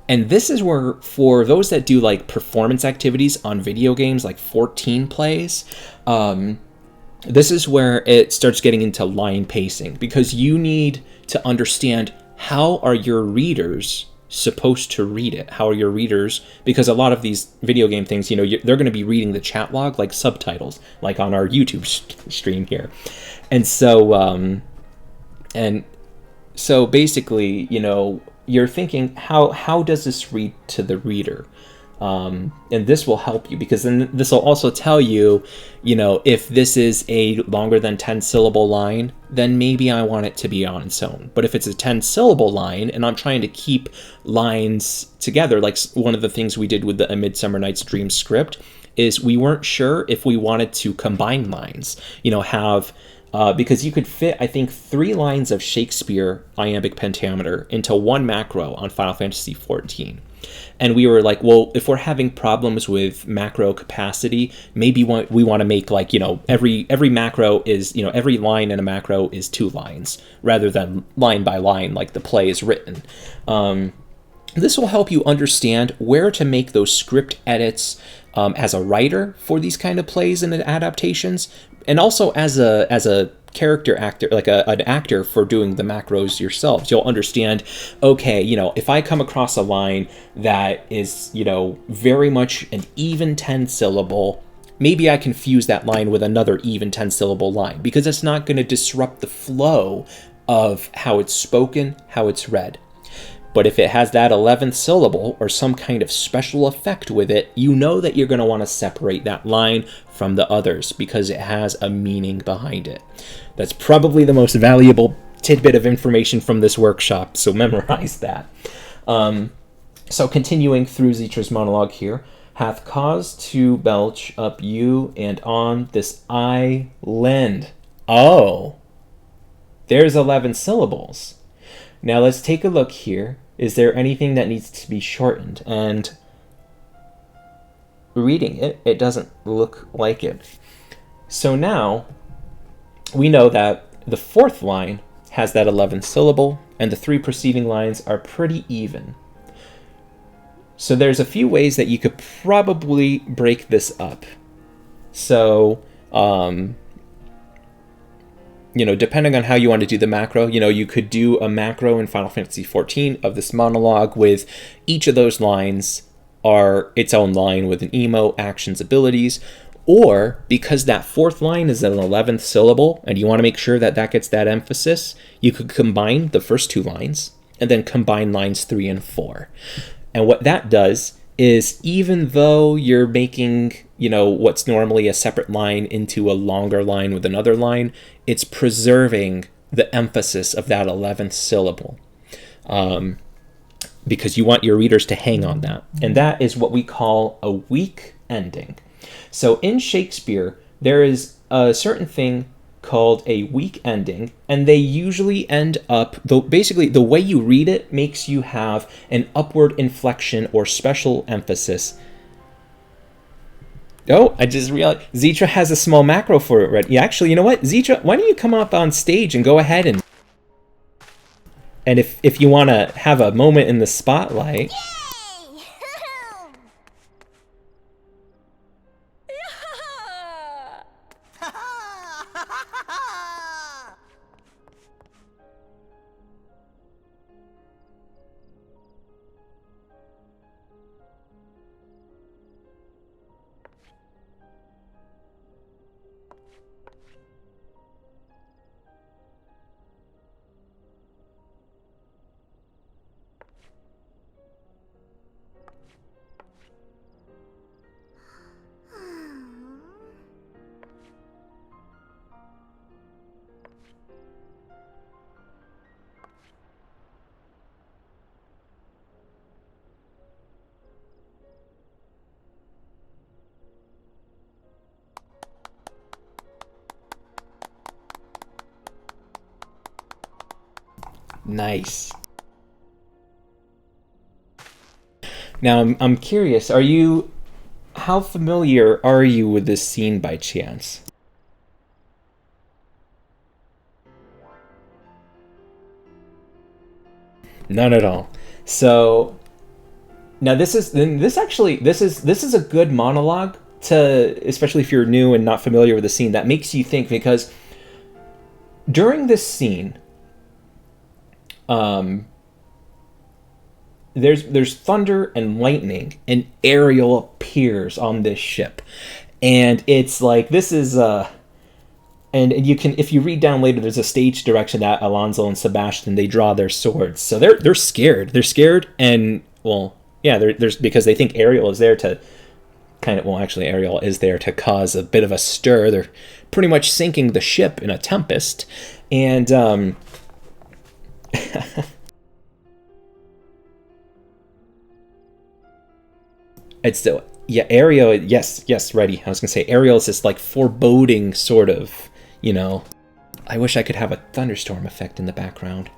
And this is where, for those that do like performance activities on video games like 14 plays, this is where it starts getting into line pacing, because you need to understand how are your readers supposed to read it. How are your readers, because a lot of these video game things, they're going to be reading the chat log like subtitles, like on our YouTube stream here. And so basically, you're thinking, how does this read to the reader? And this will help you, because then this will also tell you, if this is a longer than 10 syllable line, then maybe I want it to be on its own. But if it's a 10 syllable line and I'm trying to keep lines together, like one of the things we did with the A Midsummer Night's Dream script is we weren't sure if we wanted to combine lines, because you could fit, I think, 3 lines of Shakespeare iambic pentameter into one macro on Final Fantasy XIV. And we were like, well, if we're having problems with macro capacity, maybe we want to make every macro is, every line in a macro is 2 lines rather than line by line like the play is written. This will help you understand where to make those script edits as a writer for these kind of plays and adaptations, and also as a character actor, like an actor for doing the macros yourselves. You'll understand, okay, if I come across a line that is, very much an even 10 syllable, maybe I can fuse that line with another even 10 syllable line, because it's not going to disrupt the flow of how it's spoken, how it's read. But if it has that 11th syllable or some kind of special effect with it, you know that you're going to want to separate that line from the others because it has a meaning behind it. That's probably the most valuable tidbit of information from this workshop, so memorize that. So continuing through Zitra's monologue here, hath caused to belch up you and on this island. Oh, there's 11 syllables. Now let's take a look here. Is there anything that needs to be shortened? And reading it, it doesn't look like it. So now we know that the 4th line has that 11th syllable, and the 3 preceding lines are pretty even. So there's a few ways that you could probably break this up. So, depending on how you want to do the macro, you could do a macro in Final Fantasy XIV of this monologue with each of those lines are its own line with an emo, actions, abilities. Or, because that 4th line is an 11th syllable, and you want to make sure that that gets that emphasis, you could combine the first 2 lines, and then combine lines 3 and 4. And what that does is, even though you're making, what's normally a separate line into a longer line with another line, it's preserving the emphasis of that 11th syllable. Because you want your readers to hang on that. And that is what we call a weak ending. So in Shakespeare, there is a certain thing called a weak ending, and they usually end up, basically the way you read it makes you have an upward inflection or special emphasis. Oh, I just realized Zitra has a small macro for it, right? Yeah, actually, you know what? Zitra, why don't you come up on stage and go ahead and if you want to have a moment in the spotlight. Nice. Now, I'm curious, how familiar are you with this scene by chance? None at all. So, now this is a good monologue especially if you're new and not familiar with the scene, that makes you think, because during this scene, there's thunder and lightning, and Ariel appears on this ship, and it's like, this is and you can, if you read down later, there's a stage direction that Alonso and Sebastian, they draw their swords, so they're scared, and well, Yeah, there's because they think Ariel is there to kind of, well, actually, Ariel is there to cause a bit of a stir. They're pretty much sinking the ship in a tempest, and it's still, yeah, Ariel. Yes, ready. I was gonna say Ariel is this like foreboding sort of, you know. I wish I could have a thunderstorm effect in the background.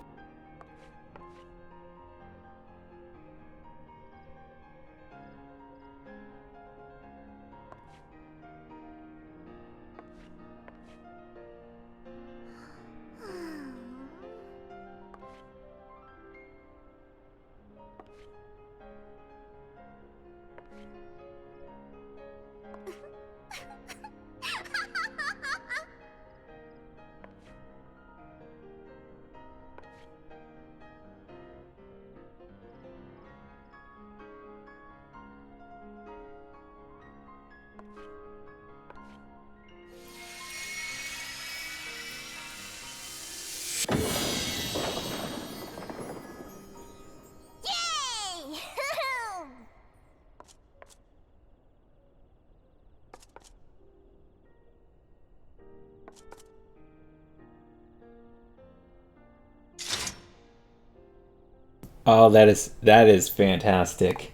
Oh, that is fantastic.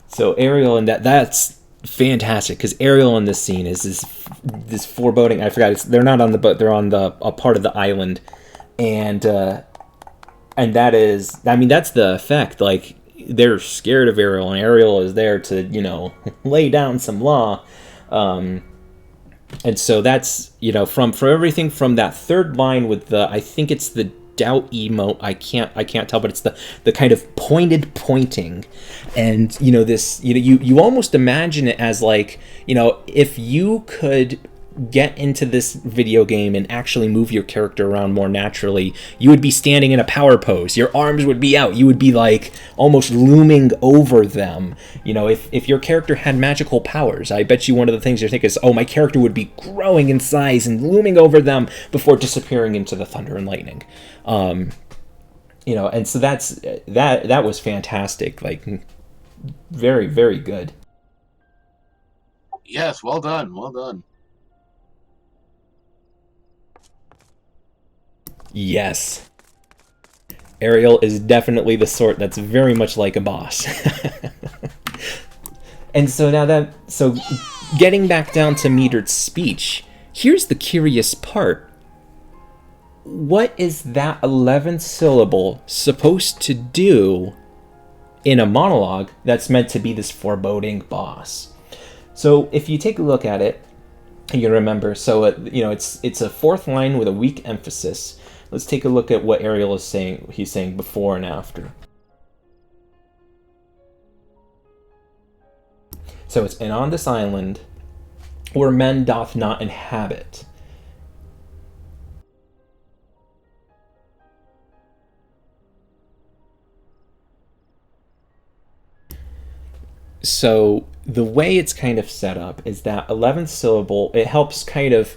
So Ariel, and that's fantastic because Ariel in this scene is this foreboding. I forgot, they're not on the boat; they're on a part of the island, and that is, I mean, that's the effect. Like, they're scared of Ariel, and Ariel is there to, you know, lay down some law. And so that's, you know, from everything from that third line with the, I think it's the doubt emote, I can't tell, but it's the kind of pointed pointing, and, you know, this, you know, you almost imagine it as like, you know, if you could get into this video game and actually move your character around more naturally, you would be standing in a power pose, your arms would be out, you would be like almost looming over them. You know, if your character had magical powers, I bet you one of the things you're thinking is, oh, my character would be growing in size and looming over them before disappearing into the thunder and lightning. You know, and so that was fantastic, like very, very good. Yes, well done, well done. Yes. Ariel is definitely the sort that's very much like a boss. And so now so getting back down to metered speech, here's the curious part. What is that 11th syllable supposed to do in a monologue that's meant to be this foreboding boss? So if you take a look at it, you remember, so you know, it's a fourth line with a weak emphasis. Let's take a look at what Ariel is saying. He's saying before and after. So it's, and on this island where men doth not inhabit. So the way it's kind of set up is that 11th syllable, it helps kind of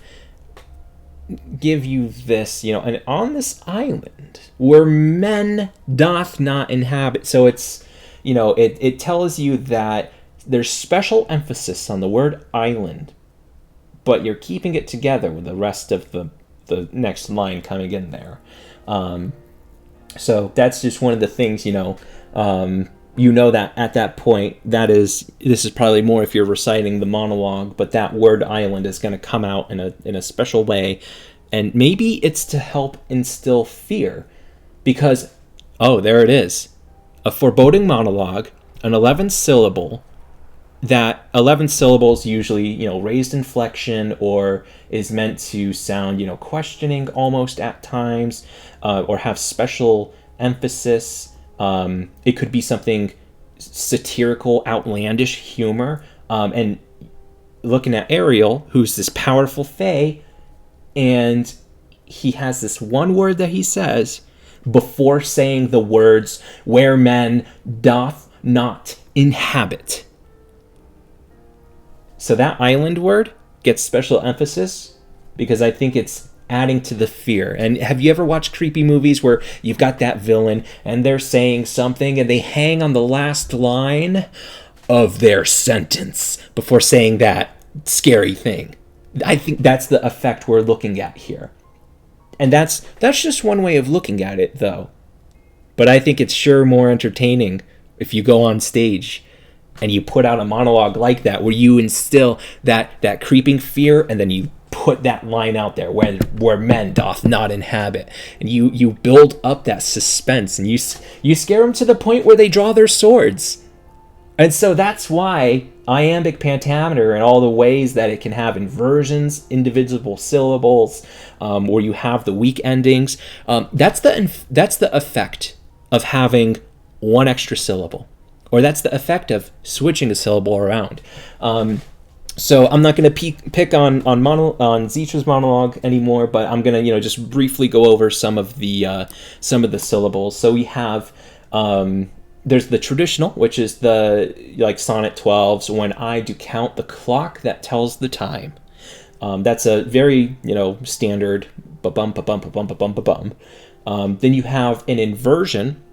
give you this, you know, and on this island where men doth not inhabit. So it's, you know, it tells you that there's special emphasis on the word island, but you're keeping it together with the rest of the next line coming in there. So that's just one of the things, you know, you know that at that point, this is probably more if you're reciting the monologue, but that word island is going to come out in a special way, and maybe it's to help instill fear, because, oh, there it is, a foreboding monologue, an 11th syllable. That 11 syllables usually, you know, raised inflection, or is meant to sound, you know, questioning almost at times, or have special emphasis. It could be something satirical, outlandish humor. And looking at Ariel, who's this powerful fae, and he has this one word that he says before saying the words, where men doth not inhabit. So that island word gets special emphasis because I think it's adding to the fear. And have you ever watched creepy movies where you've got that villain and they're saying something and they hang on the last line of their sentence before saying that scary thing? I think that's the effect we're looking at here. And that's just one way of looking at it, though. But I think it's sure more entertaining if you go on stage and you put out a monologue like that, where you instill that creeping fear, and then you put that line out there, where men doth not inhabit, and you build up that suspense, and you scare them to the point where they draw their swords. And so that's why iambic pentameter, and all the ways that it can have inversions, indivisible syllables, where you have the weak endings, that's the effect of having one extra syllable, or that's the effect of switching a syllable around. So I'm not going to pick on Zitra's monologue anymore, but I'm going to just briefly go over some of the syllables. So we have there's the traditional, which is the sonnet 12s. When I do count the clock that tells the time. That's a very standard ba-bum ba-bum ba-bum ba-bum ba-bum. Then you have an inversion.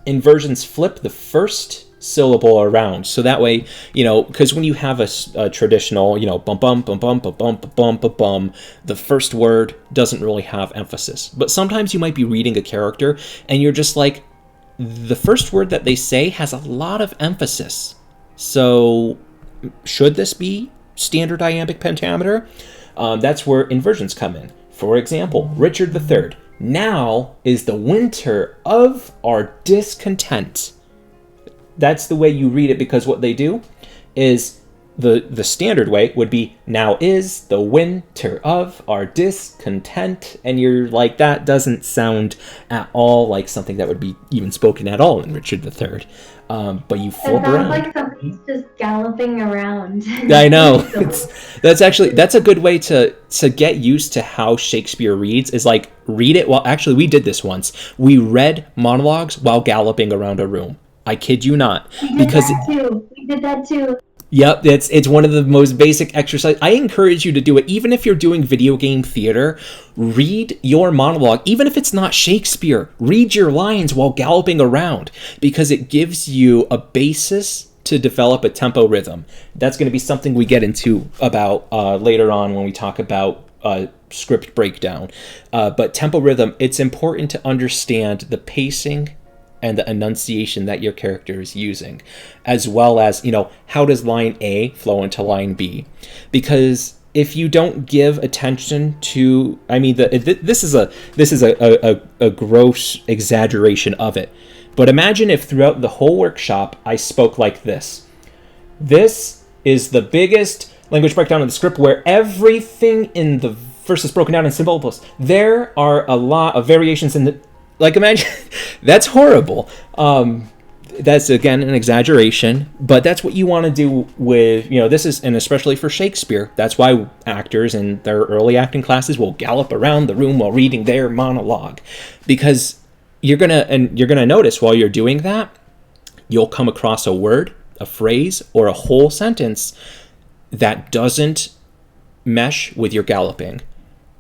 Inversions flip the first syllable around, so that way because when you have a traditional bum bum bum bum bum bum bum bum bum, the first word doesn't really have emphasis. But sometimes you might be reading a character and you're just like, the first word that they say has a lot of emphasis, so should this be standard iambic pentameter? That's where inversions come in. For example, Richard III. Now is the winter of our discontent. That's the way you read it, because what they do is the standard way would be, now is the winter of our discontent, and you're like, that doesn't sound at all like something that would be even spoken at all in Richard III. But you flip around. It sounds like somebody's just galloping around. I know. That's a good way to get used to how Shakespeare reads, is like, read it while, actually we did this once. We read monologues while galloping around a room. I kid you not. We did that too. Yep, it's one of the most basic exercises. I encourage you to do it, even if you're doing video game theater. Read your monologue, even if it's not Shakespeare. Read your lines while galloping around, because it gives you a basis to develop a tempo rhythm. That's going to be something we get into about later on when we talk about script breakdown. But tempo rhythm, it's important to understand the pacing and the enunciation that your character is using, as well as, how does line A flow into line B? Because if you don't give attention to, this is a gross exaggeration of it, but imagine if throughout the whole workshop I spoke like this. This is the biggest language breakdown of the script, where everything in the verse is broken down in syllables. There are a lot of variations in the, imagine, that's horrible. That's, again, an exaggeration, but that's what you want to do with, this is, and especially for Shakespeare, that's why actors in their early acting classes will gallop around the room while reading their monologue, because you're going to notice while you're doing that, you'll come across a word, a phrase, or a whole sentence that doesn't mesh with your galloping,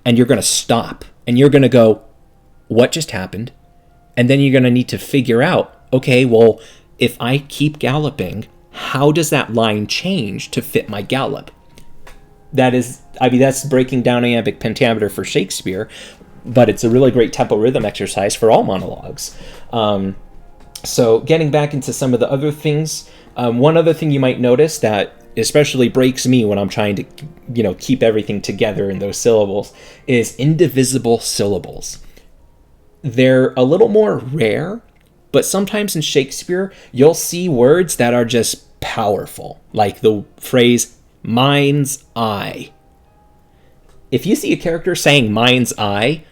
and you're going to stop, and you're going to go, what just happened? And then you're going to need to figure out, okay, well, if I keep galloping, how does that line change to fit my gallop? That's breaking down iambic pentameter for Shakespeare, but it's a really great tempo rhythm exercise for all monologues. So getting back into some of the other things, one other thing you might notice that especially breaks me when I'm trying to, keep everything together in those syllables, is indivisible syllables. They're a little more rare, but sometimes in Shakespeare, you'll see words that are just powerful, like the phrase, mind's eye. If you see a character saying mind's eye,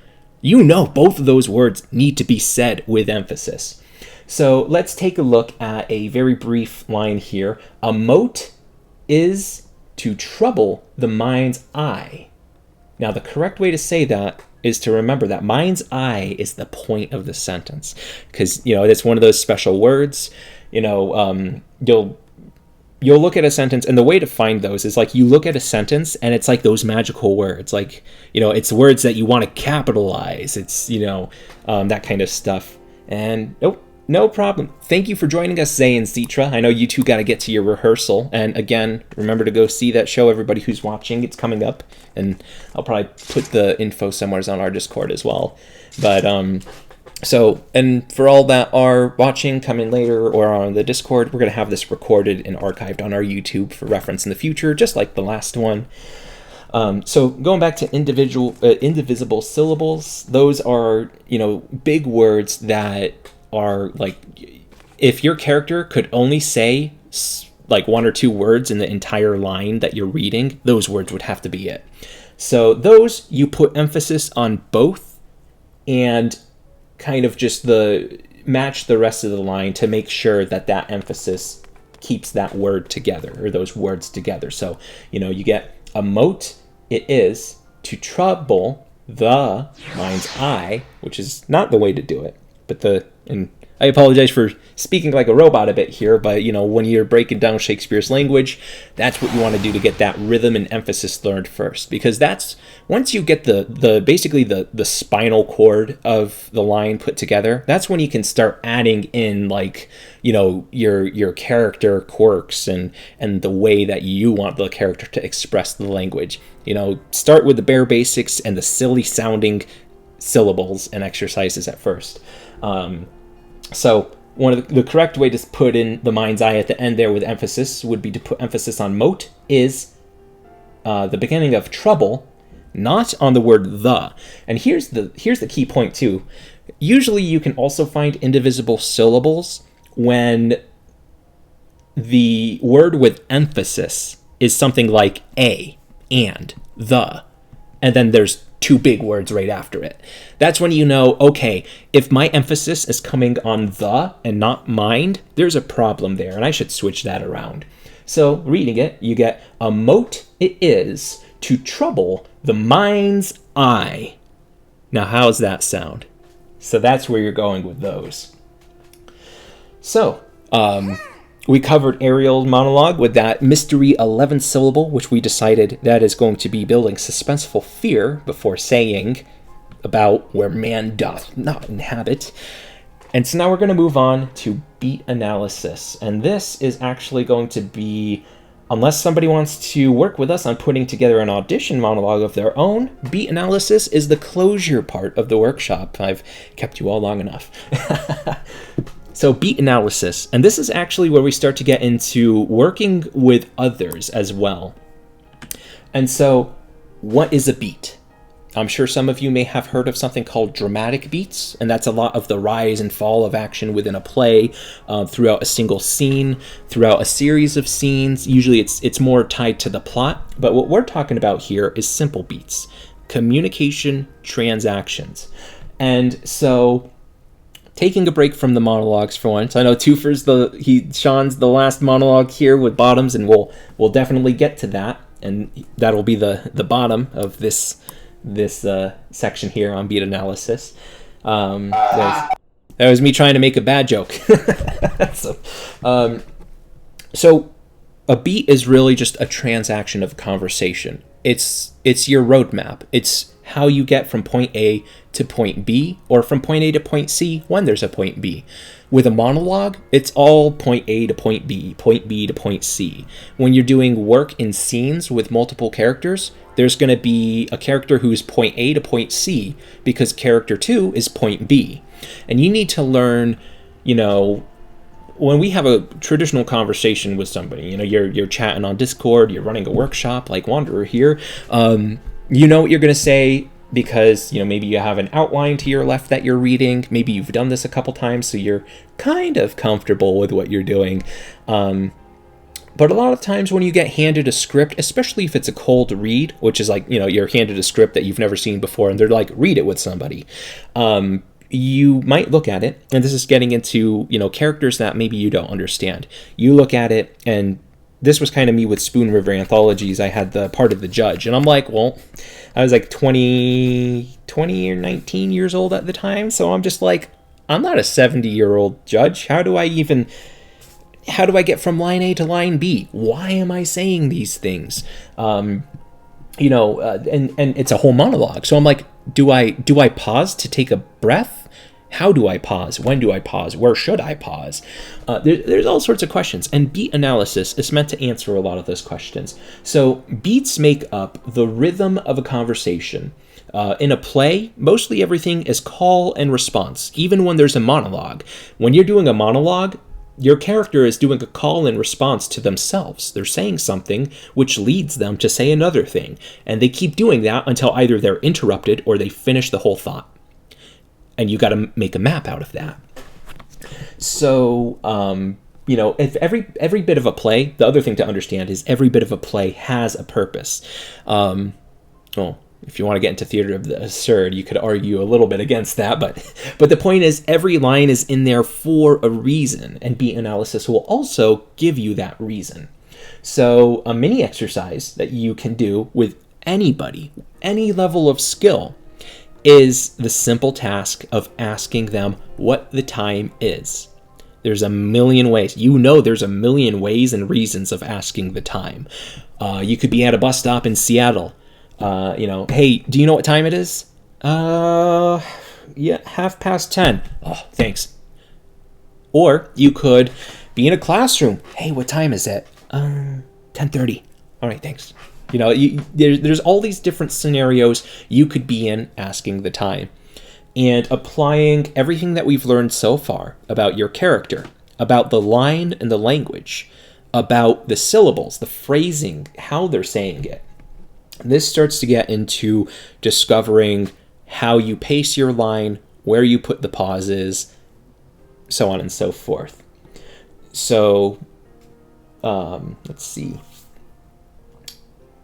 both of those words need to be said with emphasis. So let's take a look at a very brief line here. A mote is to trouble the mind's eye. Now, the correct way to say that is to remember that mind's eye is the point of the sentence, because it's one of those special words. You'll you'll look at a sentence, and the way to find those is like you look at a sentence and it's like those magical words, like, it's words that you want to capitalize. It's, that kind of stuff. And nope, no problem. Thank you for joining us, Zay and Zitra. I know you two got to get to your rehearsal. And again, remember to go see that show, everybody who's watching. It's coming up. And I'll probably put the info somewhere on our Discord as well. But, so, and for all that are watching, coming later, or on the Discord, we're going to have this recorded and archived on our YouTube for reference in the future, just like the last one. So going back to indivisible syllables, those are, big words that are like, if your character could only say like one or two words in the entire line that you're reading, those words would have to be it. So you put emphasis on both and kind of just match the rest of the line to make sure that emphasis keeps that word together, or those words together. So, you get a mote, it is to trouble the mind's eye, which is not the way to do it, but and I apologize for speaking like a robot a bit here, but when you're breaking down Shakespeare's language, that's what you want to do to get that rhythm and emphasis learned first, because that's once you get basically the spinal cord of the line put together, that's when you can start adding in like your character quirks and the way that you want the character to express the language. Start with the bare basics and the silly sounding syllables and exercises at first. So one of the correct way to put in the mind's eye at the end there with emphasis would be to put emphasis on mote, is the beginning of trouble, not on the word the. And here's the key point too. Usually you can also find indivisible syllables when the word with emphasis is something like a, and, the, and then there's two big words right after it. That's when okay, if my emphasis is coming on the and not mind, there's a problem there, and I should switch that around. So reading it, you get a mote it is to trouble the mind's eye. Now how's that sound? So that's where you're going with those. So, we covered Ariel's monologue with that mystery 11 syllable, which we decided that is going to be building suspenseful fear before saying about where man doth not inhabit. And so now we're going to move on to beat analysis. And this is actually going to be, unless somebody wants to work with us on putting together an audition monologue of their own, beat analysis is the closure part of the workshop. I've kept you all long enough. So beat analysis, and this is actually where we start to get into working with others as well. And so what is a beat? I'm sure some of you may have heard of something called dramatic beats, and that's a lot of the rise and fall of action within a play throughout a single scene, throughout a series of scenes. Usually it's more tied to the plot, but what we're talking about here is simple beats, communication transactions. And so taking a break from the monologues for once. I know Twofer's Sean's the last monologue here with bottoms, and we'll definitely get to that, and that'll be the bottom of this section here on beat analysis. That was me trying to make a bad joke. So a beat is really just a transaction of conversation. It's your roadmap. It's how you get from point A to point B, or from point A to point C when there's a point B. With a monologue, it's all point A to point B to point C. When you're doing work in scenes with multiple characters, there's going to be a character who's point A to point C because character 2 is point B. And you need to learn, when we have a traditional conversation with somebody, you're chatting on Discord, you're running a workshop like Wanderer here, you know what you're going to say because, maybe you have an outline to your left that you're reading. Maybe you've done this a couple times, so you're kind of comfortable with what you're doing. But a lot of times when you get handed a script, especially if it's a cold read, which is like, you're handed a script that you've never seen before and they're like, read it with somebody. You might look at it, and this is getting into, characters that maybe you don't understand. You look at it, and this was kind of me with Spoon River Anthologies. I had the part of the judge, and I'm like, well, I was like 20 or 19 years old at the time, so I'm just like, I'm not a 70-year-old judge. How do I even How do I get from line A to line B? Why am I saying these things? And it's a whole monologue. So I'm like, do I pause to take a breath? How do I pause? When do I pause? Where should I pause? There's all sorts of questions, and beat analysis is meant to answer a lot of those questions. So beats make up the rhythm of a conversation. In a play, mostly everything is call and response, even when there's a monologue. When you're doing a monologue, your character is doing a call and response to themselves. They're saying something which leads them to say another thing, and they keep doing that until either they're interrupted or they finish the whole thought. And you got to make a map out of that. So, if every bit of a play, the other thing to understand is every bit of a play has a purpose. If you want to get into theater of the absurd, you could argue a little bit against that, but the point is every line is in there for a reason, and beat analysis will also give you that reason. So a mini exercise that you can do with anybody, any level of skill, is the simple task of asking them what the time is. There's a million ways. There's a million ways and reasons of asking the time. You could be at a bus stop in Seattle. Hey, do you know what time it is? Yeah, 10:30. Oh, thanks. Or you could be in a classroom. Hey, what time is it? 10:30. All right, thanks. There's all these different scenarios you could be in asking the time, and applying everything that we've learned so far about your character, about the line and the language, about the syllables, the phrasing, how they're saying it. This starts to get into discovering how you pace your line, where you put the pauses, so on and so forth. So, let's see.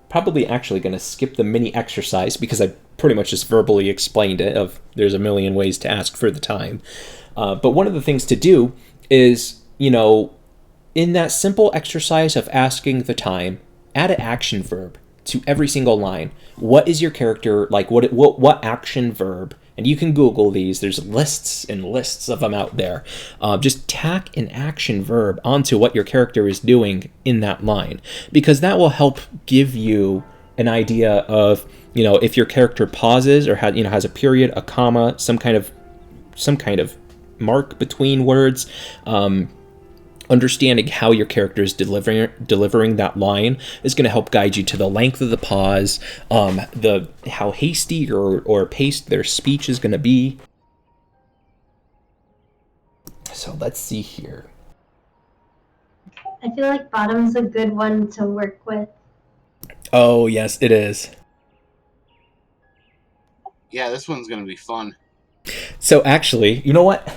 Probably actually going to skip the mini exercise because I pretty much just verbally explained it of there's a million ways to ask for the time. But one of the things to do is, in that simple exercise of asking the time, add an action verb to every single line. What is your character like? What action verb? And you can Google these. There's lists and lists of them out there. Just tack an action verb onto what your character is doing in that line, because that will help give you an idea of, if your character pauses or has a period, a comma, some kind of mark between words. Understanding how your character is delivering that line is going to help guide you to the length of the pause, how hasty or paced their speech is going to be. So let's see here. I feel like bottom's a good one to work with. Oh, yes, it is. Yeah, this one's going to be fun. So actually, you know what?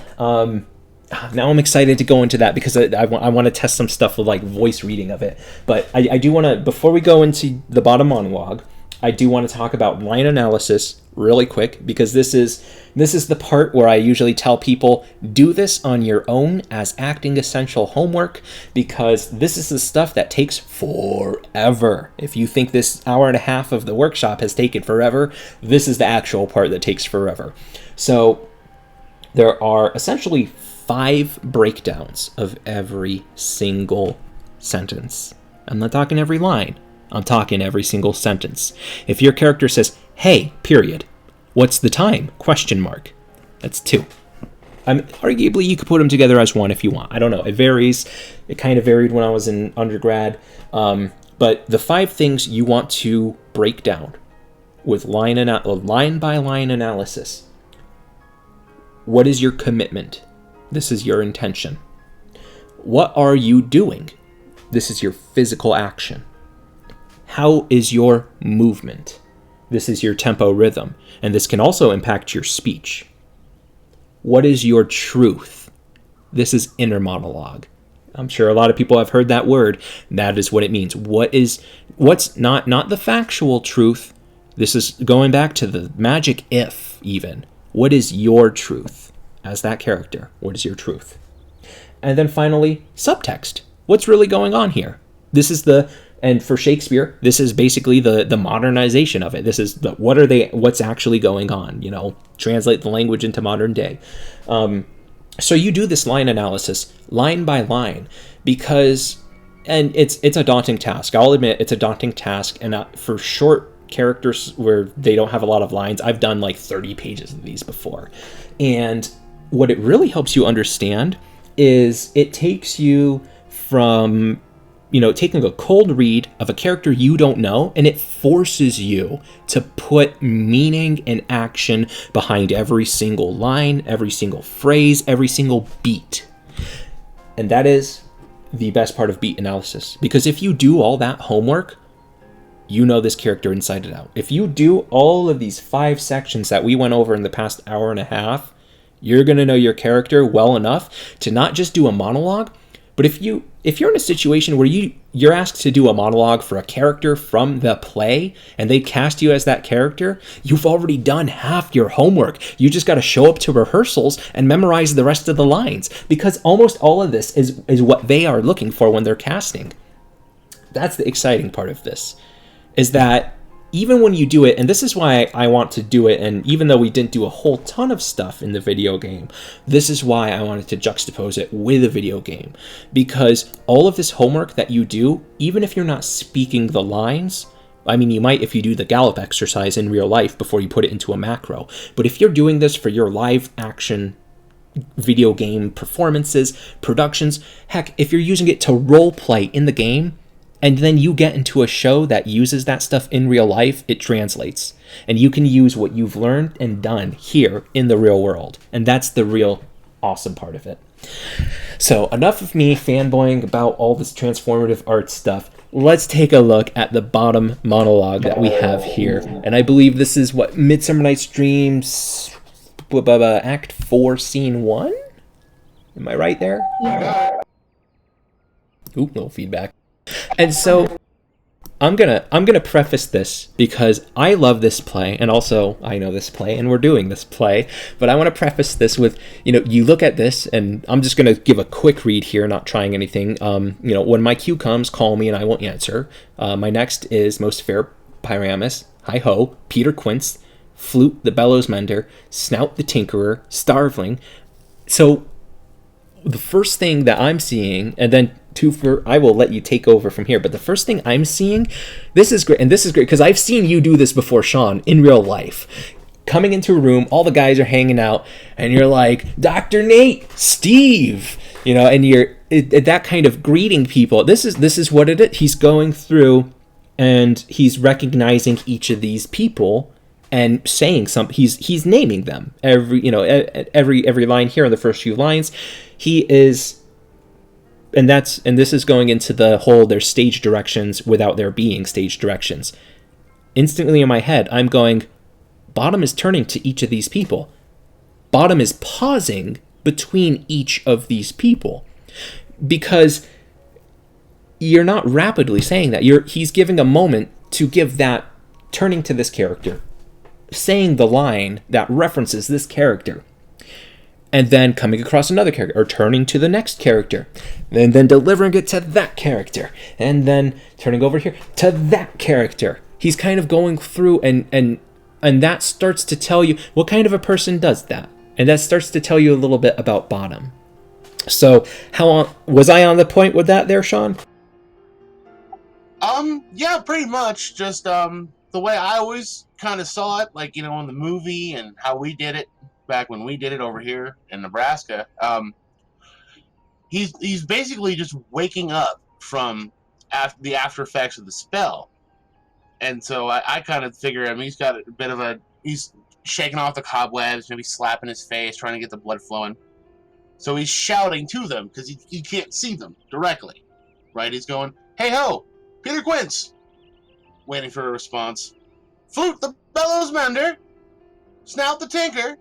Now I'm excited to go into that because I want to test some stuff with like voice reading of it. But I do want to, before we go into the bottom monologue, I do want to talk about line analysis really quick, because this is the part where I usually tell people, do this on your own as acting essential homework, because this is the stuff that takes forever. If you think this hour and a half of the workshop has taken forever, this is the actual part that takes forever. So there are essentially 5 breakdowns of every single sentence. I'm not talking every line. I'm talking every single sentence. If your character says, "Hey, period. What's the time?" ? That's 2. Arguably, you could put them together as 1 if you want. I don't know. It varies. It kind of varied when I was in undergrad. But the 5 things you want to break down with line by line analysis. What is your commitment? This is your intention. What are you doing? This is your physical action. How is your movement? This is your tempo rhythm, and this can also impact your speech. What is your truth? This is inner monologue. I'm sure a lot of people have heard that word. That is what it means. What's not the factual truth. This is going back to the magic if even. What is your truth? As that character, what is your truth? And then finally, subtext. What's really going on here? And for Shakespeare, this is basically the modernization of it. This is what's actually going on, translate the language into modern day. And So you do this line analysis line by line because, and it's a daunting task. I'll admit it's a daunting task, and for short characters where they don't have a lot of lines, I've done like 30 pages of these before. And what it really helps you understand is it takes you from, taking a cold read of a character you don't know, and it forces you to put meaning and action behind every single line, every single phrase, every single beat. And that is the best part of beat analysis. Because if you do all that homework, you know this character inside and out. If you do all of these 5 sections that we went over in the past hour and a half, you're going to know your character well enough to not just do a monologue, but if you're in a situation where you're asked to do a monologue for a character from the play and they cast you as that character, you've already done half your homework. You just got to show up to rehearsals and memorize the rest of the lines, because almost all of this is what they are looking for when they're casting. That's the exciting part of this, is that even when you do it, and this is why I want to do it, and even though we didn't do a whole ton of stuff in the video game, this is why I wanted to juxtapose it with a video game. Because all of this homework that you do, even if you're not speaking the lines, I mean, you might if you do the gallop exercise in real life before you put it into a macro, but if you're doing this for your live action video game performances, productions, heck, if you're using it to role play in the game, and then you get into a show that uses that stuff in real life, it translates. And you can use what you've learned and done here in the real world. And that's the real awesome part of it. So enough of me fanboying about all this transformative art stuff. Let's take a look at the bottom monologue that we have here. And I believe this is what, Midsummer Night's Dreams, Act 4, Scene 1? Am I right there? Yeah. Oop, no feedback. And so I'm gonna preface this because I love this play, and also I know this play, and we're doing this play. But I want to preface this with, you look at this, and I'm just gonna give a quick read here, not trying anything. When my cue comes, call me, and I will answer. My next is Most Fair Pyramus, Hi Ho, Peter Quince, Flute the Bellows Mender, Snout the Tinkerer, Starveling. So the first thing that I'm seeing, and then I will let you take over from here, but the first thing I'm seeing, this is great, and this is great because I've seen you do this before, Sean, in real life. Coming into a room, all the guys are hanging out, and you're like, Dr. Nate, Steve, and you're that kind of greeting people. This is what it is. He's going through, and he's recognizing each of these people and saying something. He's naming them every line here in the first few lines. He is. And this is going into the whole there's stage directions without there being stage directions. Instantly in my head, I'm going, Bottom is turning to each of these people. Bottom is pausing between each of these people. Because you're not rapidly saying that. He's giving a moment to give that, turning to this character, saying the line that references this character, and then coming across another character, or turning to the next character, and then delivering it to that character, and then turning over here to that character. He's kind of going through, and that starts to tell you what kind of a person does that, and that starts to tell you a little bit about Bottom. So, was I on the point with that there, Sean? Yeah, pretty much. Just the way I always kind of saw it, like in the movie, and how we did it back when we did it over here in Nebraska. He's basically just waking up from the after effects of the spell, and so I kind of figure, he's got a bit of he's shaking off the cobwebs, maybe slapping his face, trying to get the blood flowing. So he's shouting to them because he can't see them directly, right? He's going, "Hey ho, Peter Quince," waiting for a response. "Flute the Bellows Mender, Snout the Tinker."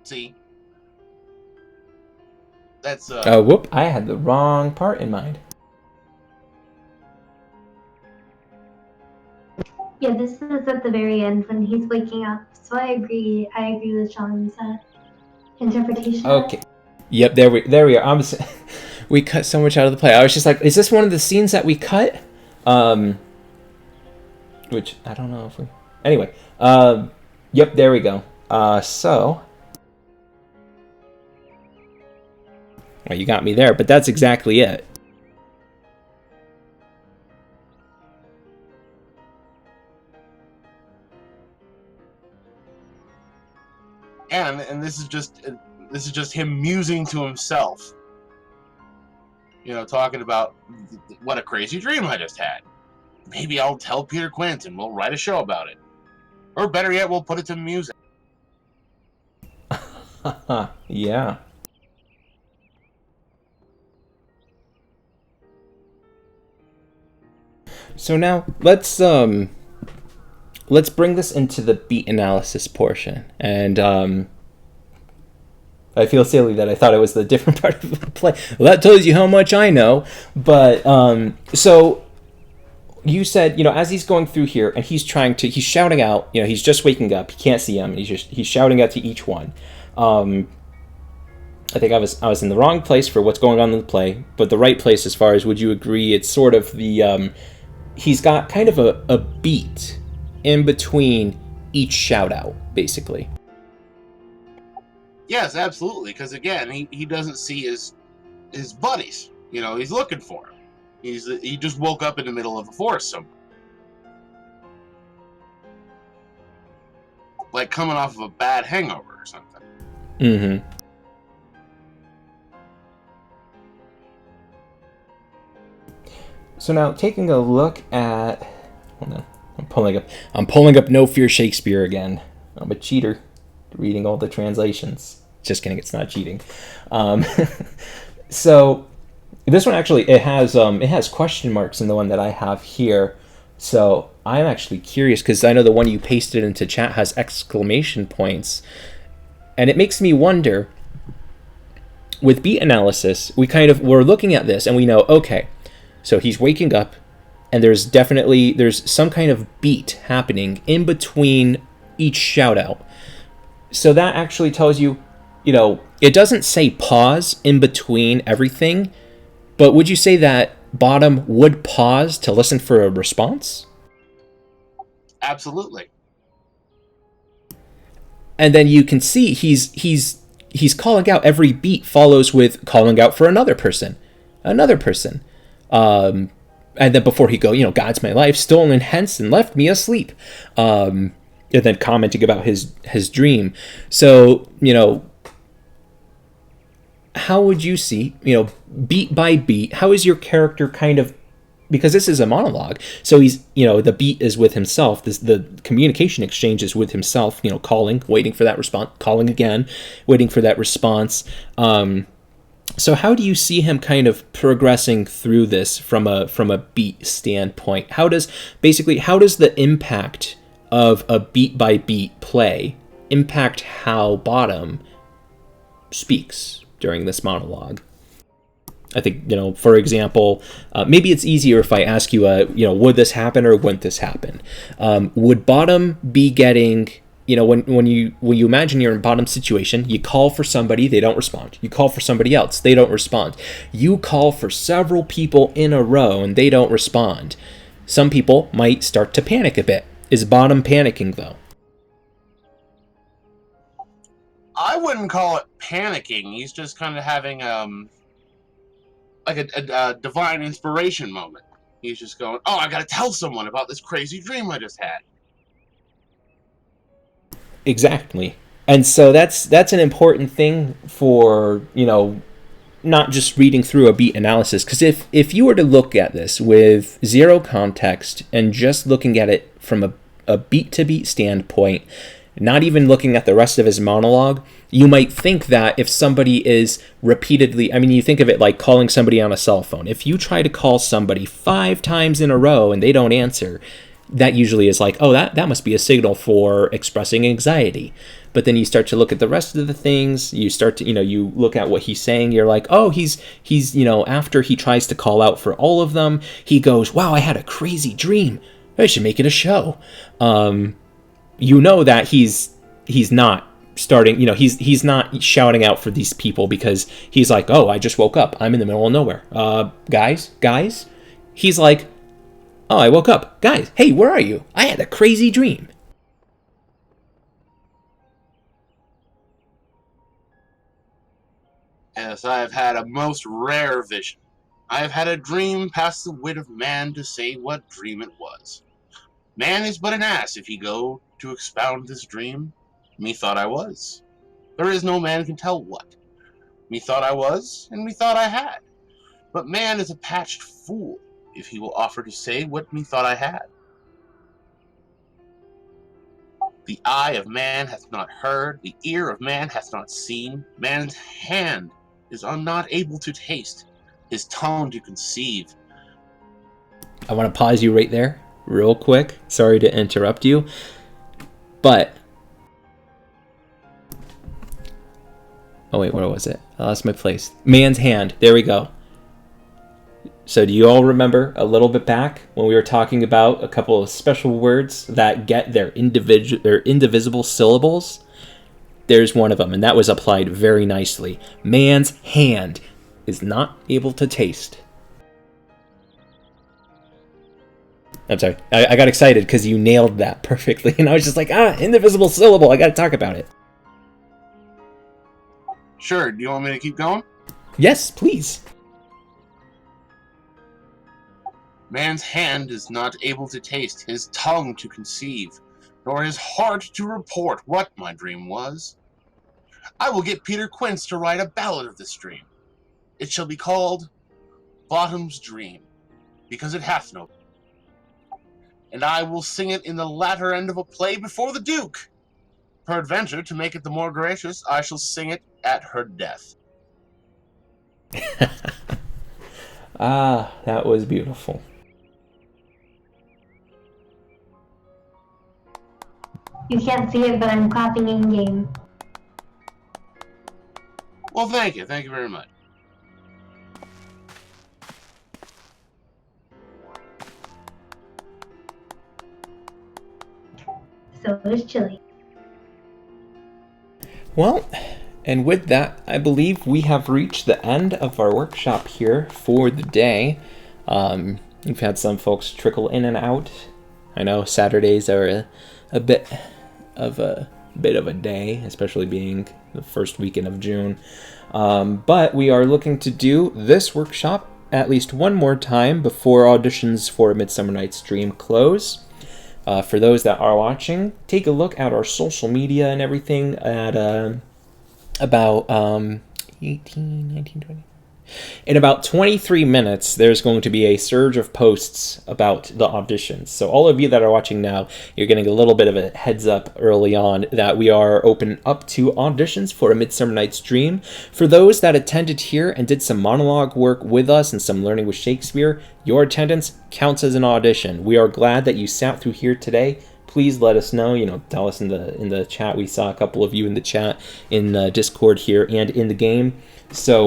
See, that's Whoop! I had the wrong part in mind. Yeah, this is at the very end when he's waking up. So I agree with Sean's interpretation. Okay. Yep, there we are. We cut so much out of the play. I was just like, is this one of the scenes that we cut? Which I don't know if we. Anyway, yep, there we go. So Well, you got me there, but that's exactly it. And this is just him musing to himself. Talking about what a crazy dream I just had. Maybe I'll tell Peter Quint and we'll write a show about it. Or better yet, we'll put it to music. Yeah. So now let's bring this into the beat analysis portion. And I feel silly that I thought it was the different part of the play. Well, that tells you how much I know. But so you said, as he's going through here and he's shouting out, he's just waking up. He can't see him. He's shouting out to each one. I think I was in the wrong place for what's going on in the play, but the right place as far as, would you agree, it's sort of the, he's got kind of a beat in between each shout out, basically. Yes, absolutely. Because again, he doesn't see his buddies. He's looking for him. He just woke up in the middle of a forest somewhere, like coming off of a bad hangover or something. Mm-hmm. So now taking a look at, hold on, I'm pulling up No Fear Shakespeare again. I'm a cheater, reading all the translations. Just kidding, it's not cheating. So this one actually, it has question marks in the one that I have here. So I'm actually curious, because I know the one you pasted into chat has exclamation points, and it makes me wonder. With beat analysis, we're looking at this and we know, okay, so he's waking up, and there's some kind of beat happening in between each shout out. So that actually tells you, it doesn't say pause in between everything, but would you say that Bottom would pause to listen for a response? Absolutely. And then you can see he's calling out. Every beat follows with calling out for another person. And then before he go, God's my life, stolen hence and left me asleep. And then commenting about his dream. So, how would you see, beat by beat, how is your character kind of, because this is a monologue, so he's, the beat is with himself, the communication exchange is with himself, calling, waiting for that response, calling again, waiting for that response. So how do you see him kind of progressing through this from a beat standpoint? How does the impact of a beat by beat play impact how Bottom speaks during this monologue? I think, for example, maybe it's easier if I ask you, would this happen or wouldn't this happen? Would Bottom be getting, when you imagine you're in Bottom's situation, you call for somebody, they don't respond. You call for somebody else, they don't respond. You call for several people in a row and they don't respond. Some people might start to panic a bit. Is Bottom panicking, though? I wouldn't call it panicking. He's just kind of having like a divine inspiration moment. He's just going, "Oh, I gotta tell someone about this crazy dream I just had." Exactly. And so that's an important thing for, not just reading through a beat analysis. Because if you were to look at this with zero context and just looking at it from a beat-to-beat standpoint, not even looking at the rest of his monologue, you might think that if somebody is repeatedly, you think of it like calling somebody on a cell phone. If you try to call somebody 5 times in a row and they don't answer, that usually is like, oh, that must be a signal for expressing anxiety. But then you start to look at the rest of the things, you start to, you look at what he's saying, you're like, oh, he's after he tries to call out for all of them, he goes, wow, I had a crazy dream. I should make it a show. That he's not starting, he's not shouting out for these people because he's like, oh, I just woke up. I'm in the middle of nowhere. Guys. He's like, oh, I woke up. Guys, hey, where are you? I had a crazy dream. as I have had a most rare vision. I have had a dream past the wit of man to say what dream it was. Man is but an ass if he go to expound this dream. Methought I was. There is no man can tell what. Methought I was, and methought I had. But man is a patched fool if he will offer to say what methought I had. The eye of man hath not heard, the ear of man hath not seen, man's hand is not able to taste, his tongue to conceive. I want to pause you right there, real quick. Sorry to interrupt you, but... Oh wait, where was it? I lost my place. Man's hand. There we go. So do you all remember a little bit back when we were talking about a couple of special words that get their indivisible syllables? There's one of them, and that was applied very nicely. Man's hand is not able to taste. I'm sorry. I got excited because you nailed that perfectly, and I was just like, indivisible syllable. I got to talk about it. Sure, do you want me to keep going? Yes, please. Man's hand is not able to taste, his tongue to conceive, nor his heart to report what my dream was. I will get Peter Quince to write a ballad of this dream. It shall be called Bottom's Dream, because it hath no. And I will sing it in the latter end of a play before the Duke. Peradventure, to make it the more gracious, I shall sing it at her death. That was beautiful. You can't see it, but I'm clapping in game. Well, thank you. Thank you very much. So is Chili. Well, and with that, I believe we have reached the end of our workshop here for the day. We've had some folks trickle in and out. I know Saturdays are a bit of a day, especially being the first weekend of June. But we are looking to do this workshop at least one more time before auditions for Midsummer Night's Dream close. For those that are watching, take a look at our social media and everything at about 18, 19, 20. In about 23 minutes, there's going to be a surge of posts about the auditions. So all of you that are watching now, you're getting a little bit of a heads up early on that we are open up to auditions for A Midsummer Night's Dream. For those that attended here and did some monologue work with us and some learning with Shakespeare, your attendance counts as an audition. We are glad that you sat through here today. Please let us know, tell us in the chat. We saw a couple of you in the chat in Discord here and in the game. So,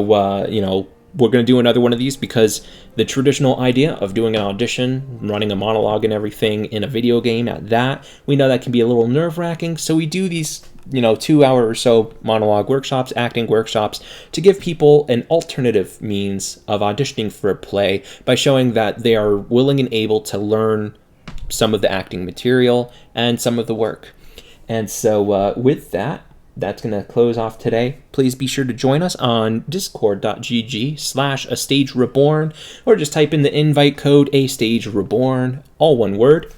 we're going to do another one of these because the traditional idea of doing an audition, running a monologue and everything in a video game at that, we know that can be a little nerve-wracking. So we do these, 2-hour or so monologue workshops, acting workshops, to give people an alternative means of auditioning for a play by showing that they are willing and able to learn some of the acting material and some of the work. And so with that, that's going to close off today. Please be sure to join us on discord.gg/astagereborn, or just type in the invite code astagereborn, all one word.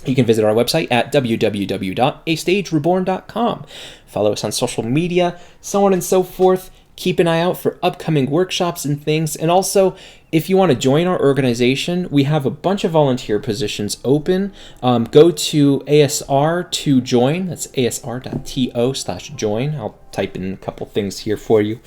You can visit our website at www.astagereborn.com. Follow us on social media, so on and so forth. Keep an eye out for upcoming workshops and things. And also, if you want to join our organization, we have a bunch of volunteer positions open. Go to ASR to join. That's asr.to/join. I'll type in a couple things here for you.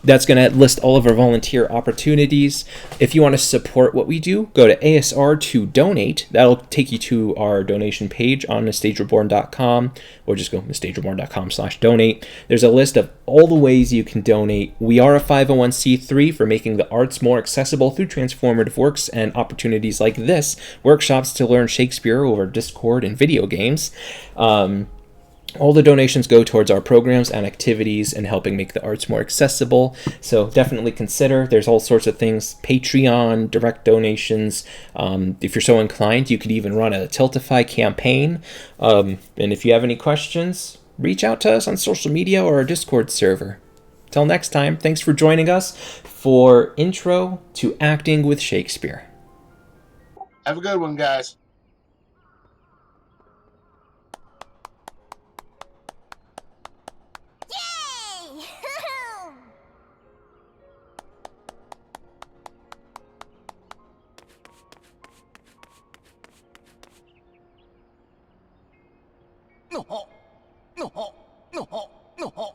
That's going to list all of our volunteer opportunities. If you want to support what we do, go to ASR to donate. That'll take you to our donation page on stagereborn.com, or just go to stagereborn.com/donate. There's a list of all the ways you can donate. We are a 501c3 for making the arts more accessible through transformative works and opportunities like this, workshops to learn Shakespeare over Discord and video games. All the donations go towards our programs and activities and helping make the arts more accessible. So definitely consider. There's all sorts of things. Patreon, direct donations. If you're so inclined, you could even run a Tiltify campaign. And if you have any questions, reach out to us on social media or our Discord server. Till next time, thanks for joining us for Intro to Acting with Shakespeare. Have a good one, guys. Yay! No, no, no, no, no.